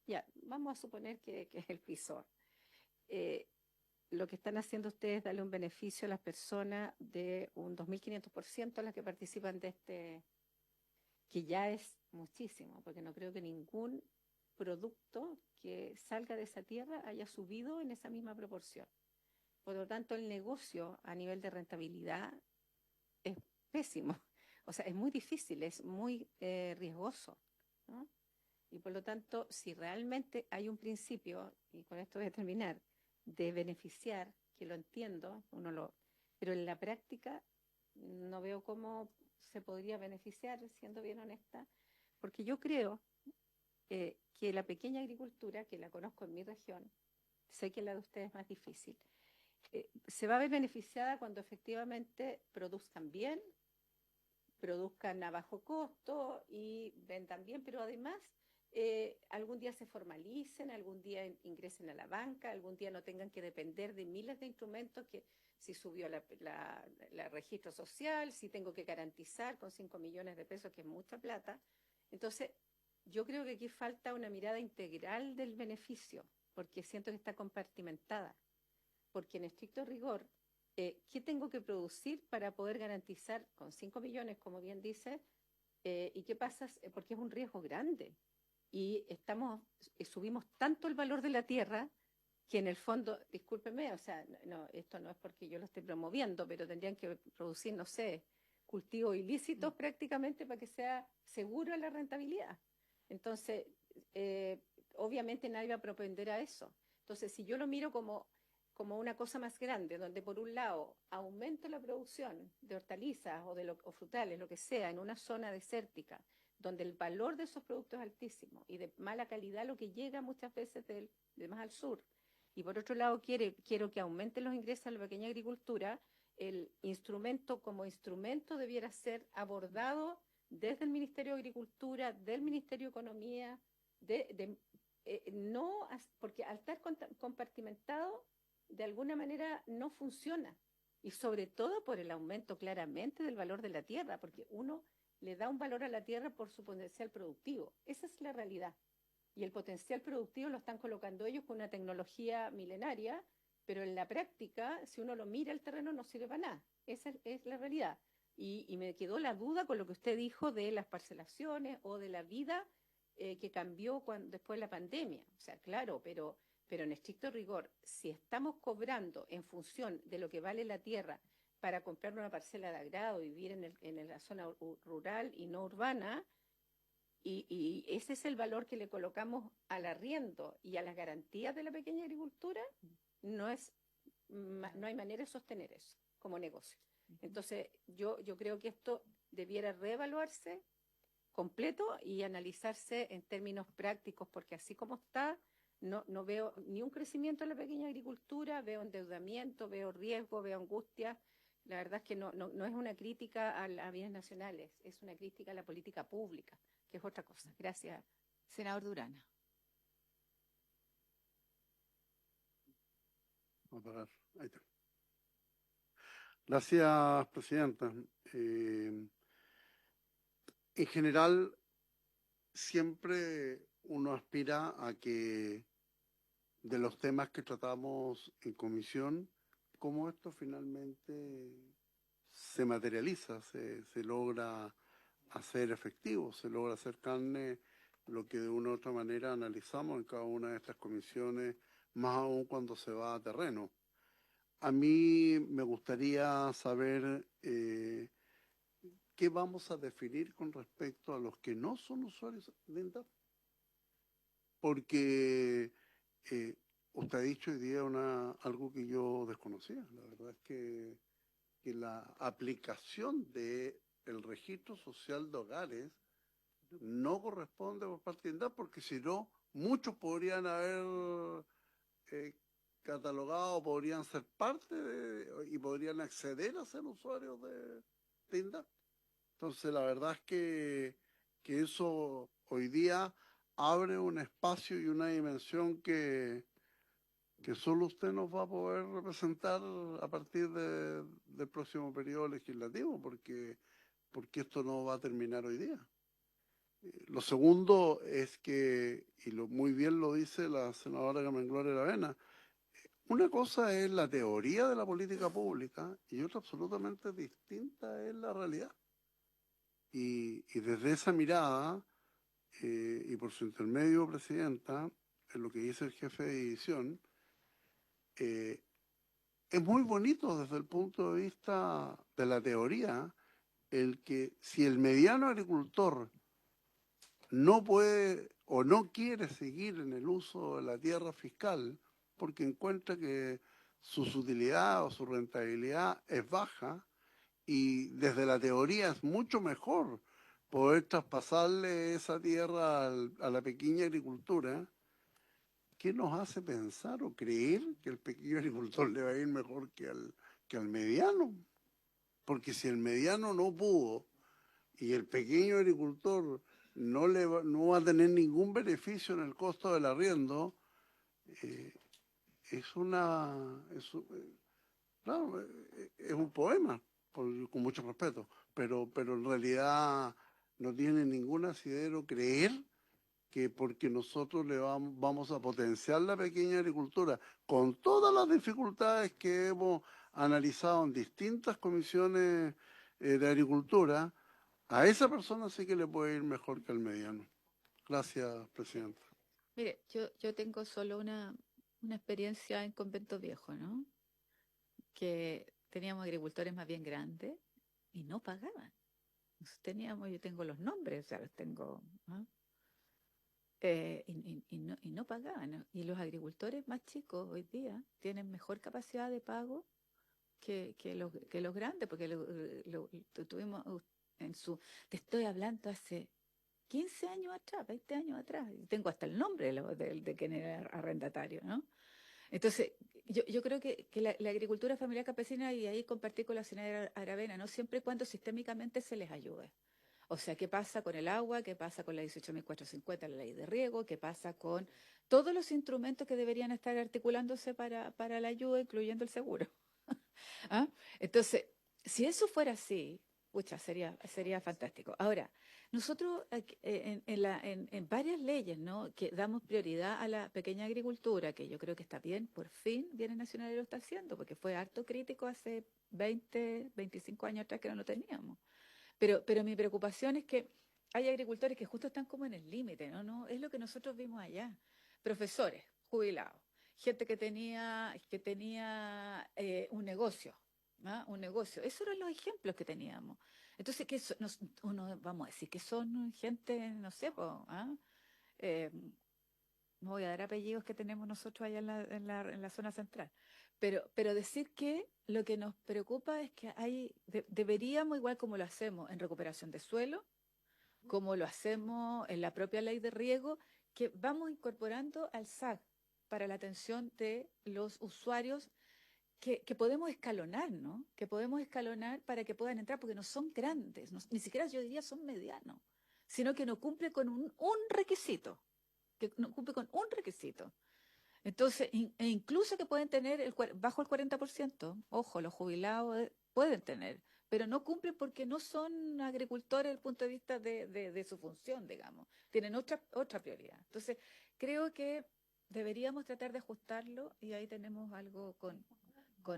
S5: Ya, vamos a suponer que es el piso. Lo que están haciendo ustedes es darle un beneficio a las personas de un 2.500% a las que participan de este, que ya es muchísimo, porque no creo que ningún producto que salga de esa tierra haya subido en esa misma proporción. Por lo tanto, el negocio a nivel de rentabilidad es pésimo. O sea, es muy difícil, es muy riesgoso, ¿no? Y por lo tanto, si realmente hay un principio, y con esto voy a terminar, de beneficiar, que lo entiendo, pero en la práctica no veo cómo se podría beneficiar, siendo bien honesta, porque yo creo que la pequeña agricultura, que la conozco en mi región, sé que la de ustedes es más difícil, se va a ver beneficiada cuando efectivamente produzcan bien, produzcan a bajo costo y vendan bien, pero además algún día se formalicen, algún día ingresen a la banca, algún día no tengan que depender de miles de instrumentos que si subió la registro social, si tengo que garantizar con 5 millones de pesos, que es mucha plata. Entonces, yo creo que aquí falta una mirada integral del beneficio, porque siento que está compartimentada, porque en estricto rigor, ¿qué tengo que producir para poder garantizar con 5 millones, como bien dice? ¿Y qué pasa? Porque es un riesgo grande. Y subimos tanto el valor de la tierra que en el fondo, discúlpeme, o sea, no, esto no es porque yo lo esté promoviendo, pero tendrían que producir, no sé, cultivos ilícitos prácticamente para que sea seguro la rentabilidad. Entonces, obviamente nadie va a propender a eso. Entonces, si yo lo miro como una cosa más grande, donde por un lado aumento la producción de hortalizas o frutales, lo que sea, en una zona desértica, donde el valor de esos productos es altísimo y de mala calidad lo que llega muchas veces de más al sur. Y por otro lado quiero que aumenten los ingresos a la pequeña agricultura. El instrumento como instrumento debiera ser abordado desde el Ministerio de Agricultura, del Ministerio de Economía, no, porque al estar compartimentado, de alguna manera no funciona. Y sobre todo por el aumento claramente del valor de la tierra, porque uno le da un valor a la tierra por su potencial productivo. Esa es la realidad. Y el potencial productivo lo están colocando ellos con una tecnología milenaria, pero en la práctica, si uno lo mira, el terreno no sirve para nada. Esa es la realidad. Y me quedó la duda con lo que usted dijo de las parcelaciones o de la vida que cambió después de la pandemia. O sea, claro, pero en estricto rigor, si estamos cobrando en función de lo que vale la tierra para comprar una parcela de agrado, vivir en la zona rural y no urbana, y ese es el valor que le colocamos al arriendo y a las garantías de la pequeña agricultura, no hay manera de sostener eso como negocio. Entonces, yo creo que esto debiera reevaluarse completo y analizarse en términos prácticos, porque así como está, no veo ni un crecimiento en la pequeña agricultura, veo endeudamiento, veo riesgo, veo angustia. La verdad es que no es una crítica a bienes nacionales, es una crítica a la política pública, que es otra cosa. Gracias.
S2: Senador Durana.
S4: Vamos a apagar. Ahí está. Gracias, presidenta. En general, siempre uno aspira a que de los temas que tratamos en comisión, cómo esto finalmente se materializa, se logra hacer efectivo, se logra hacer carne lo que de una u otra manera analizamos en cada una de estas comisiones, más aún cuando se va a terreno. A mí me gustaría saber qué vamos a definir con respecto a los que no son usuarios de INDAP. Porque usted ha dicho hoy día algo que yo desconocía. La verdad es que la aplicación del registro social de hogares no corresponde por parte de INDAP, porque si no, muchos podrían haber catalogado, podrían ser parte y podrían acceder a ser usuarios de INDAP. Entonces, la verdad es que eso hoy día abre un espacio y una dimensión que solo usted nos va a poder representar a partir del próximo periodo legislativo, porque esto no va a terminar hoy día. Lo segundo es que, y muy bien lo dice la senadora Carmen Gloria Aravena, una cosa es la teoría de la política pública y otra absolutamente distinta es la realidad. Y desde esa mirada, y por su intermedio, presidenta, en lo que dice el jefe de división, es muy bonito desde el punto de vista de la teoría el que si el mediano agricultor no puede o no quiere seguir en el uso de la tierra fiscal porque encuentra que su utilidad o su rentabilidad es baja y desde la teoría es mucho mejor poder traspasarle esa tierra a la pequeña agricultura. ¿Qué nos hace pensar o creer que el pequeño agricultor le va a ir mejor que al mediano? Porque si el mediano no pudo y el pequeño agricultor no va a tener ningún beneficio en el costo del arriendo, eh, claro, es un poema, con mucho respeto, pero en realidad no tiene ningún asidero creer que porque nosotros vamos a potenciar la pequeña agricultura con todas las dificultades que hemos analizado en distintas comisiones de agricultura, a esa persona sí que le puede ir mejor que al mediano. Gracias, Presidenta.
S2: Mire, yo tengo solo una experiencia en Convento Viejo, ¿no? Que teníamos agricultores más bien grandes y no pagaban. Yo tengo los nombres, o sea, los tengo, ¿no? Y no pagaban, ¿no? Y los agricultores más chicos hoy día tienen mejor capacidad de pago que los grandes, porque tuvimos te estoy hablando hace 15 años atrás, 20 años atrás, y tengo hasta el nombre de quien era arrendatario, ¿no? Entonces, yo creo que la agricultura familiar campesina, y ahí compartí con la señora Aravena, ¿no? Siempre y cuando sistémicamente se les ayude. O sea, ¿qué pasa con el agua? ¿Qué pasa con la 18.450, la ley de riego? ¿Qué pasa con todos los instrumentos que deberían estar articulándose para la ayuda, incluyendo el seguro? ¿Ah? Entonces, si eso fuera así, pucha, sería fantástico. Ahora, nosotros en varias leyes, ¿no? Que damos prioridad a la pequeña agricultura, que yo creo que está bien, por fin Bienes Nacionales lo está haciendo, porque fue harto crítico hace 20, 25 años atrás que no lo teníamos. Pero mi preocupación es que hay agricultores que justo están como en el límite, ¿no? No, es lo que nosotros vimos allá. Profesores, jubilados, gente que tenía un negocio, ¿ah? Un negocio. Esos eran los ejemplos que teníamos. Entonces, uno, vamos a decir que son gente, no sé, eh, no voy a dar apellidos que tenemos nosotros allá en la zona central, pero decir que lo que nos preocupa es que deberíamos, igual como lo hacemos en recuperación de suelo, como lo hacemos en la propia ley de riego, que vamos incorporando al SAC para la atención de los usuarios que podemos escalonar, ¿no? Que podemos escalonar para que puedan entrar, porque no son grandes, ni siquiera yo diría son medianos, sino que no cumple con un requisito, que no cumple con un requisito. Entonces, e incluso que pueden tener bajo el 40%, ojo, los jubilados pueden tener, pero no cumplen porque no son agricultores desde el punto de vista de su función, digamos. Tienen otra prioridad. Entonces, creo que deberíamos tratar de ajustarlo y ahí tenemos algo con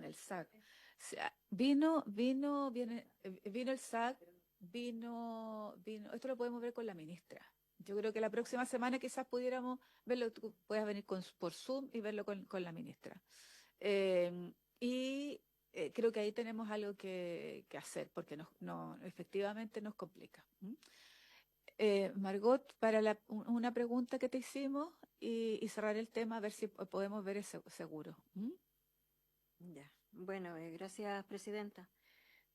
S2: el SAC. O sea, vino el SAC, esto lo podemos ver con la ministra. Yo creo que la próxima semana quizás pudiéramos verlo, tú puedas venir por Zoom y verlo con la ministra. Creo que ahí tenemos algo que hacer, porque efectivamente nos complica. Margot, para una pregunta que te hicimos y cerrar el tema, a ver si podemos ver ese seguro.
S3: Ya. Bueno, gracias, Presidenta.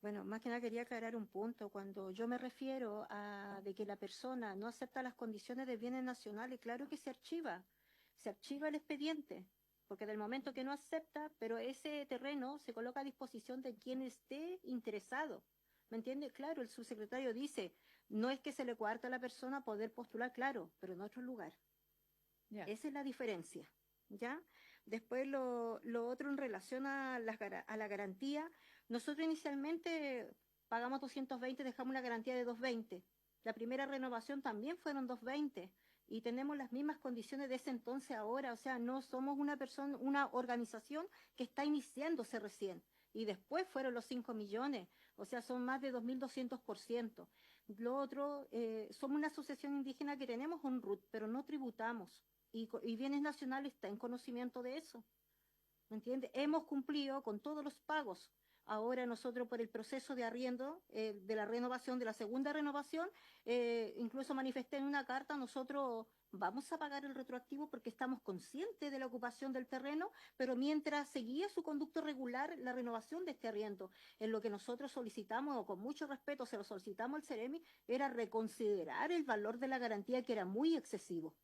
S3: Bueno, más que nada quería aclarar un punto. Cuando yo me refiero a de que la persona no acepta las condiciones de bienes nacionales, claro que se archiva el expediente, porque del momento que no acepta, pero ese terreno se coloca a disposición de quien esté interesado. ¿Me entiende? Claro, el subsecretario dice, no es que se le coarta a la persona poder postular, claro, pero en otro lugar.
S2: Ya.
S3: Esa es la diferencia, ¿ya? Después lo otro en relación a la garantía, nosotros inicialmente pagamos 220, dejamos una garantía de 220. La primera renovación también fueron 220 y tenemos las mismas condiciones de ese entonces ahora, o sea, no somos una organización que está iniciándose recién. Y después fueron los 5 millones, o sea, son más de 2.200%. Lo otro, somos una asociación indígena que tenemos un RUT, pero no tributamos. Y Bienes Nacionales está en conocimiento de eso. ¿Me entiende? Hemos cumplido con todos los pagos. Ahora nosotros por el proceso de arriendo, de la renovación, de la segunda renovación, incluso manifesté en una carta, nosotros vamos a pagar el retroactivo porque estamos conscientes de la ocupación del terreno, pero mientras seguía su conducto regular la renovación de este arriendo, en lo que nosotros solicitamos, o con mucho respeto se lo solicitamos al Ceremi, era reconsiderar el valor de la garantía, que era muy excesivo.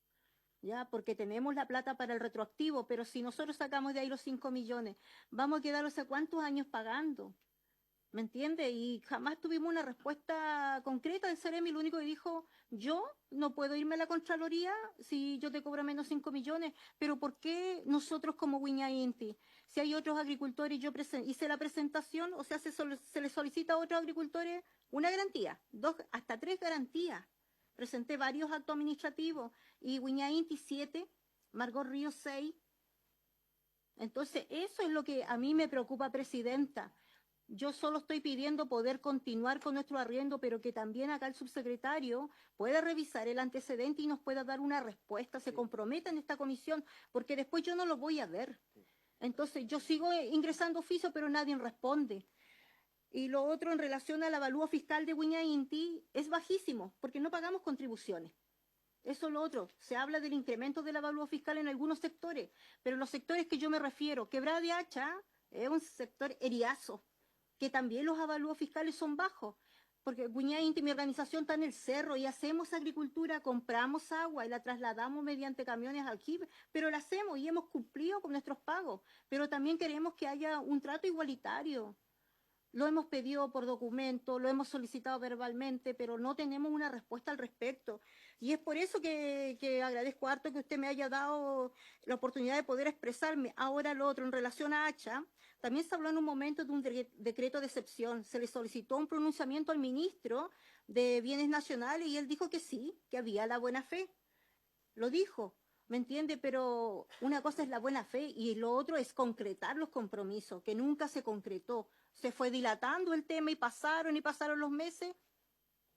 S3: Ya, porque tenemos la plata para el retroactivo, pero si nosotros sacamos de ahí los 5 millones, vamos a quedar no sé cuántos años pagando, ¿me entiende? Y jamás tuvimos una respuesta concreta del Ceremi. Lo único que dijo, yo no puedo irme a la Contraloría si yo te cobro menos 5 millones, pero ¿por qué nosotros como Wiñay Inti? Si hay otros agricultores, yo hice la presentación, o sea, se le solicita a otros agricultores una garantía, 2 hasta 3 garantías. Presenté varios actos administrativos y Wiñay Inti 7, Margot Ríos 6. Entonces, eso es lo que a mí me preocupa, presidenta. Yo solo estoy pidiendo poder continuar con nuestro arriendo, pero que también acá el subsecretario pueda revisar el antecedente y nos pueda dar una respuesta, se comprometa en esta comisión, porque después yo no lo voy a ver. Entonces, yo sigo ingresando oficio, pero nadie responde. Y lo otro, en relación al avalúo fiscal de Wiñay Inti, es bajísimo, porque no pagamos contribuciones. Eso es lo otro. Se habla del incremento del avalúo fiscal en algunos sectores, pero los sectores que yo me refiero, Quebrada de Hacha es un sector eriazo, que también los avalúos fiscales son bajos, porque Wiñay Inti, mi organización, está en el cerro y hacemos agricultura, compramos agua y la trasladamos mediante camiones aquí, pero la hacemos y hemos cumplido con nuestros pagos, pero también queremos que haya un trato igualitario. Lo hemos pedido por documento, lo hemos solicitado verbalmente, pero no tenemos una respuesta al respecto. Y es por eso que agradezco harto que usted me haya dado la oportunidad de poder expresarme. Ahora lo otro, en relación a Hacha, también se habló en un momento de un decreto de excepción. Se le solicitó un pronunciamiento al ministro de Bienes Nacionales y él dijo que sí, que había la buena fe. Lo dijo, ¿me entiende? Pero una cosa es la buena fe y lo otro es concretar los compromisos, que nunca se concretó. Se fue dilatando el tema y pasaron los meses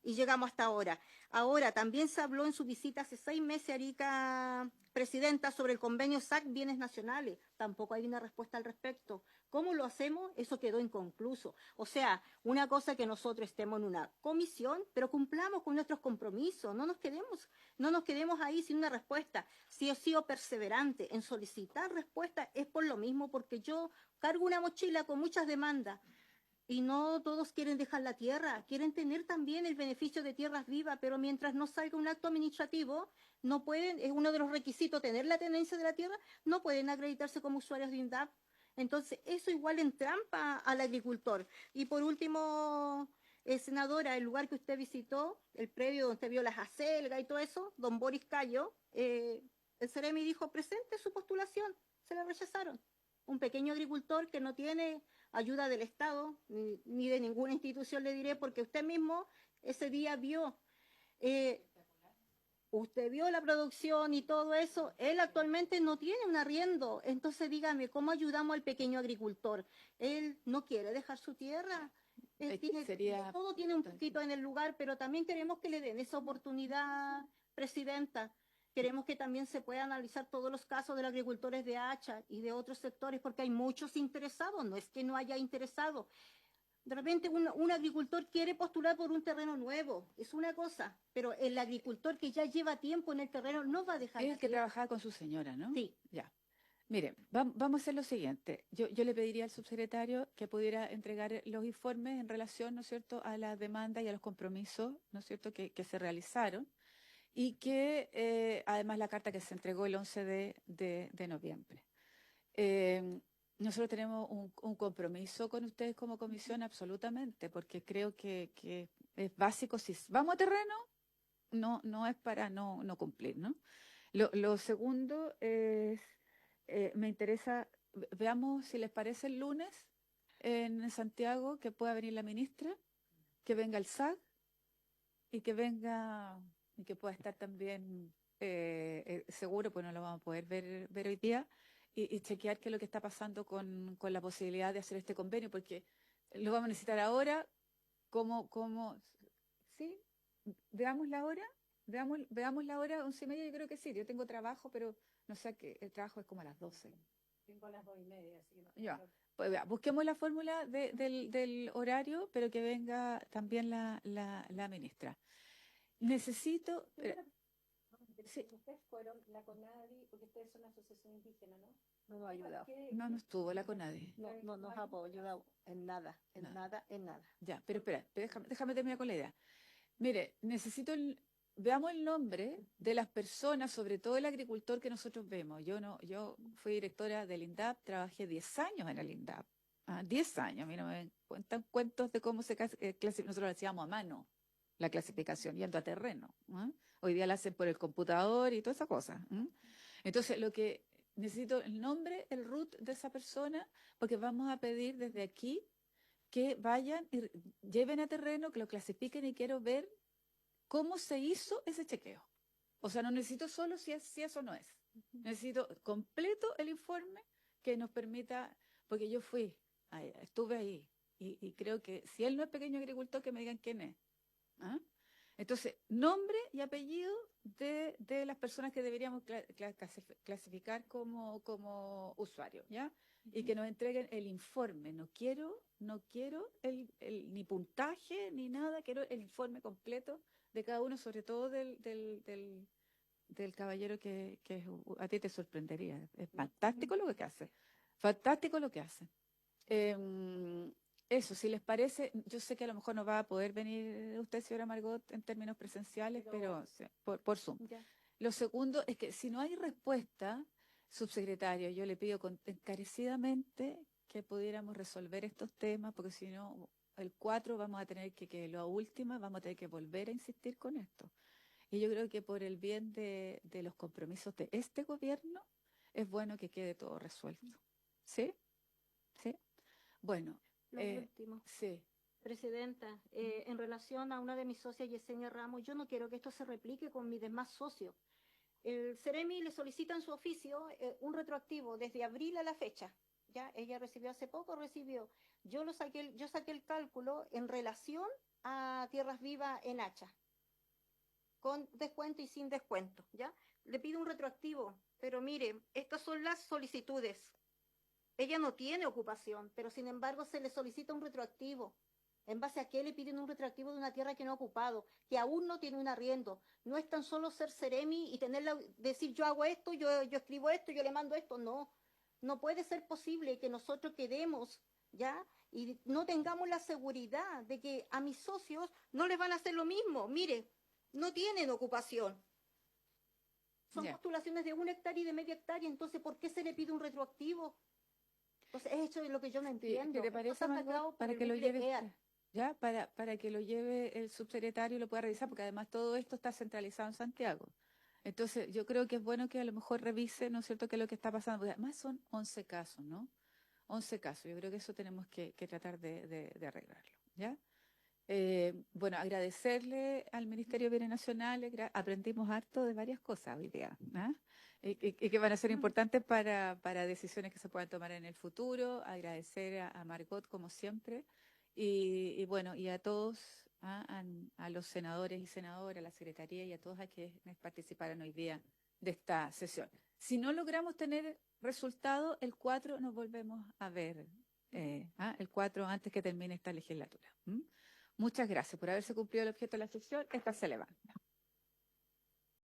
S3: y llegamos hasta ahora. Ahora, también se habló en su visita hace 6 meses a Arica, presidenta, sobre el convenio SAC Bienes Nacionales. Tampoco hay una respuesta al respecto. ¿Cómo lo hacemos? Eso quedó inconcluso. O sea, una cosa que nosotros estemos en una comisión, pero cumplamos con nuestros compromisos. No nos quedemos ahí sin una respuesta. Si he sido perseverante en solicitar respuesta es por lo mismo, porque yo cargo una mochila con muchas demandas. Y no todos quieren dejar la tierra, quieren tener también el beneficio de tierras vivas, pero mientras no salga un acto administrativo, no pueden, es uno de los requisitos tener la tenencia de la tierra, no pueden acreditarse como usuarios de INDAP. Entonces, eso igual en trampa al agricultor. Y por último, senadora, el lugar que usted visitó, el predio donde usted vio las acelgas y todo eso, don Boris Cayo, el Ceremi dijo, presente su postulación, se la rechazaron. Un pequeño agricultor que no tiene ayuda del Estado, ni de ninguna institución, le diré, porque usted mismo ese día vio, usted vio la producción y todo eso, él actualmente no tiene un arriendo, entonces dígame, ¿cómo ayudamos al pequeño agricultor? Él no quiere dejar su tierra, él todo tiene un poquito en el lugar, pero también queremos que le den esa oportunidad, presidenta. Queremos que también se pueda analizar todos los casos de los agricultores de Hacha y de otros sectores, porque hay muchos interesados, no es que no haya interesados. De repente un agricultor quiere postular por un terreno nuevo, es una cosa, pero el agricultor que ya lleva tiempo en el terreno no va a dejar.
S2: Es el que trabajaba con su señora, ¿no?
S3: Sí.
S2: Ya. Mire, vamos a hacer lo siguiente. Yo le pediría al subsecretario que pudiera entregar los informes en relación, ¿no es cierto?, a la demanda y a los compromisos, ¿no es cierto?, que se realizaron. Y que además la carta que se entregó el 11 de noviembre. Nosotros tenemos un compromiso con ustedes como comisión absolutamente, porque creo que es básico. Si vamos a terreno, no es para no cumplir, ¿no? Lo segundo es, me interesa, veamos si les parece el lunes en Santiago, que pueda venir la ministra, que venga el SAC y que venga... y que pueda estar también seguro, pues no lo vamos a poder ver hoy día, y chequear qué es lo que está pasando con la posibilidad de hacer este convenio, porque lo vamos a necesitar ahora, ¿sí? Veamos la hora, veamos la hora, 11:30, yo creo que sí, yo tengo trabajo, pero no sé, que el trabajo es como a las 12.
S5: Tengo a las 2:30, así que no.
S2: Ya, Pues, vea, busquemos la fórmula del horario, pero que venga también la ministra. Necesito... sí.
S3: Ustedes fueron la CONADI, porque ustedes son la asociación indígena, ¿no?
S5: No nos ha ayudado.
S2: No estuvo la CONADE.
S3: No nos ha ayudado en nada, en nada.
S2: Ya, pero espera, déjame terminar con la idea. Mire, veamos el nombre de las personas, sobre todo el agricultor que nosotros vemos. Yo fui directora del INDAP, trabajé 10 años en el INDAP. 10 años, a mí no me cuentan cuentos de cómo nosotros lo hacíamos a mano, la clasificación, yendo a terreno. Hoy día la hacen por el computador y toda esa cosa. Entonces, lo que necesito el nombre, el root de esa persona, porque vamos a pedir desde aquí que vayan y lleven a terreno, que lo clasifiquen y quiero ver cómo se hizo ese chequeo. O sea, no necesito solo si eso no es. Necesito completo el informe que nos permita, porque yo estuve ahí y creo que si él no es pequeño agricultor, que me digan quién es. Entonces, nombre y apellido de las personas que deberíamos clasificar como usuarios, ¿ya? Y que nos entreguen el informe. No quiero ni puntaje ni nada, quiero el informe completo de cada uno, sobre todo del caballero que a ti te sorprendería. Es fantástico lo que hace. Fantástico lo que hace. Eso, si les parece, yo sé que a lo mejor no va a poder venir usted, señora Margot, en términos presenciales, pero sí, por Zoom.
S3: Ya.
S2: Lo segundo es que si no hay respuesta, subsecretario, yo le pido encarecidamente que pudiéramos resolver estos temas, porque si no, el 4 vamos a tener que la última, vamos a tener que volver a insistir con esto. Y yo creo que por el bien de los compromisos de este gobierno, es bueno que quede todo resuelto. ¿Sí? ¿Sí? Bueno.
S3: Lo último.
S2: Sí.
S3: Presidenta, en relación a una de mis socias, Yesenia Ramos, yo no quiero que esto se replique con mis demás socios. El Ceremi le solicita en su oficio un retroactivo desde abril a la fecha. Ya, ella recibió hace poco, yo saqué el cálculo en relación a Tierras Vivas en Hacha, con descuento y sin descuento, ¿ya? Le pido un retroactivo, pero mire, estas son las solicitudes. Ella no tiene ocupación, pero sin embargo se le solicita un retroactivo. ¿En base a qué le piden un retroactivo de una tierra que no ha ocupado, que aún no tiene un arriendo? No es tan solo ser Ceremi y decir yo hago esto, yo escribo esto, yo le mando esto. No puede ser posible que nosotros quedemos, ¿ya? Y no tengamos la seguridad de que a mis socios no les van a hacer lo mismo. Mire, no tienen ocupación. Son postulaciones de 1 hectárea y de media hectárea, entonces ¿por qué se le pide un retroactivo? Entonces, eso es lo que yo no entiendo.
S2: ¿Qué te parece, Margot, para que lo lleve, ya, para que lo lleve el subsecretario y lo pueda revisar? Porque además todo esto está centralizado en Santiago. Entonces, yo creo que es bueno que a lo mejor revise, ¿no es cierto?, qué es lo que está pasando. Porque además son 11 casos, ¿no? 11 casos. Yo creo que eso tenemos que tratar de arreglarlo, ¿ya? Bueno, agradecerle al Ministerio de Bienes Nacionales, aprendimos harto de varias cosas hoy día, y que van a ser importantes para decisiones que se puedan tomar en el futuro. Agradecer a Margot, como siempre, y bueno, y a todos, a los senadores y senadoras, a la Secretaría y a todos a quienes participaron hoy día de esta sesión. Si no logramos tener resultado, el 4 nos volvemos a ver, el 4 antes que termine esta legislatura. Muchas gracias por haberse cumplido el objeto de la sesión. Esta se levanta.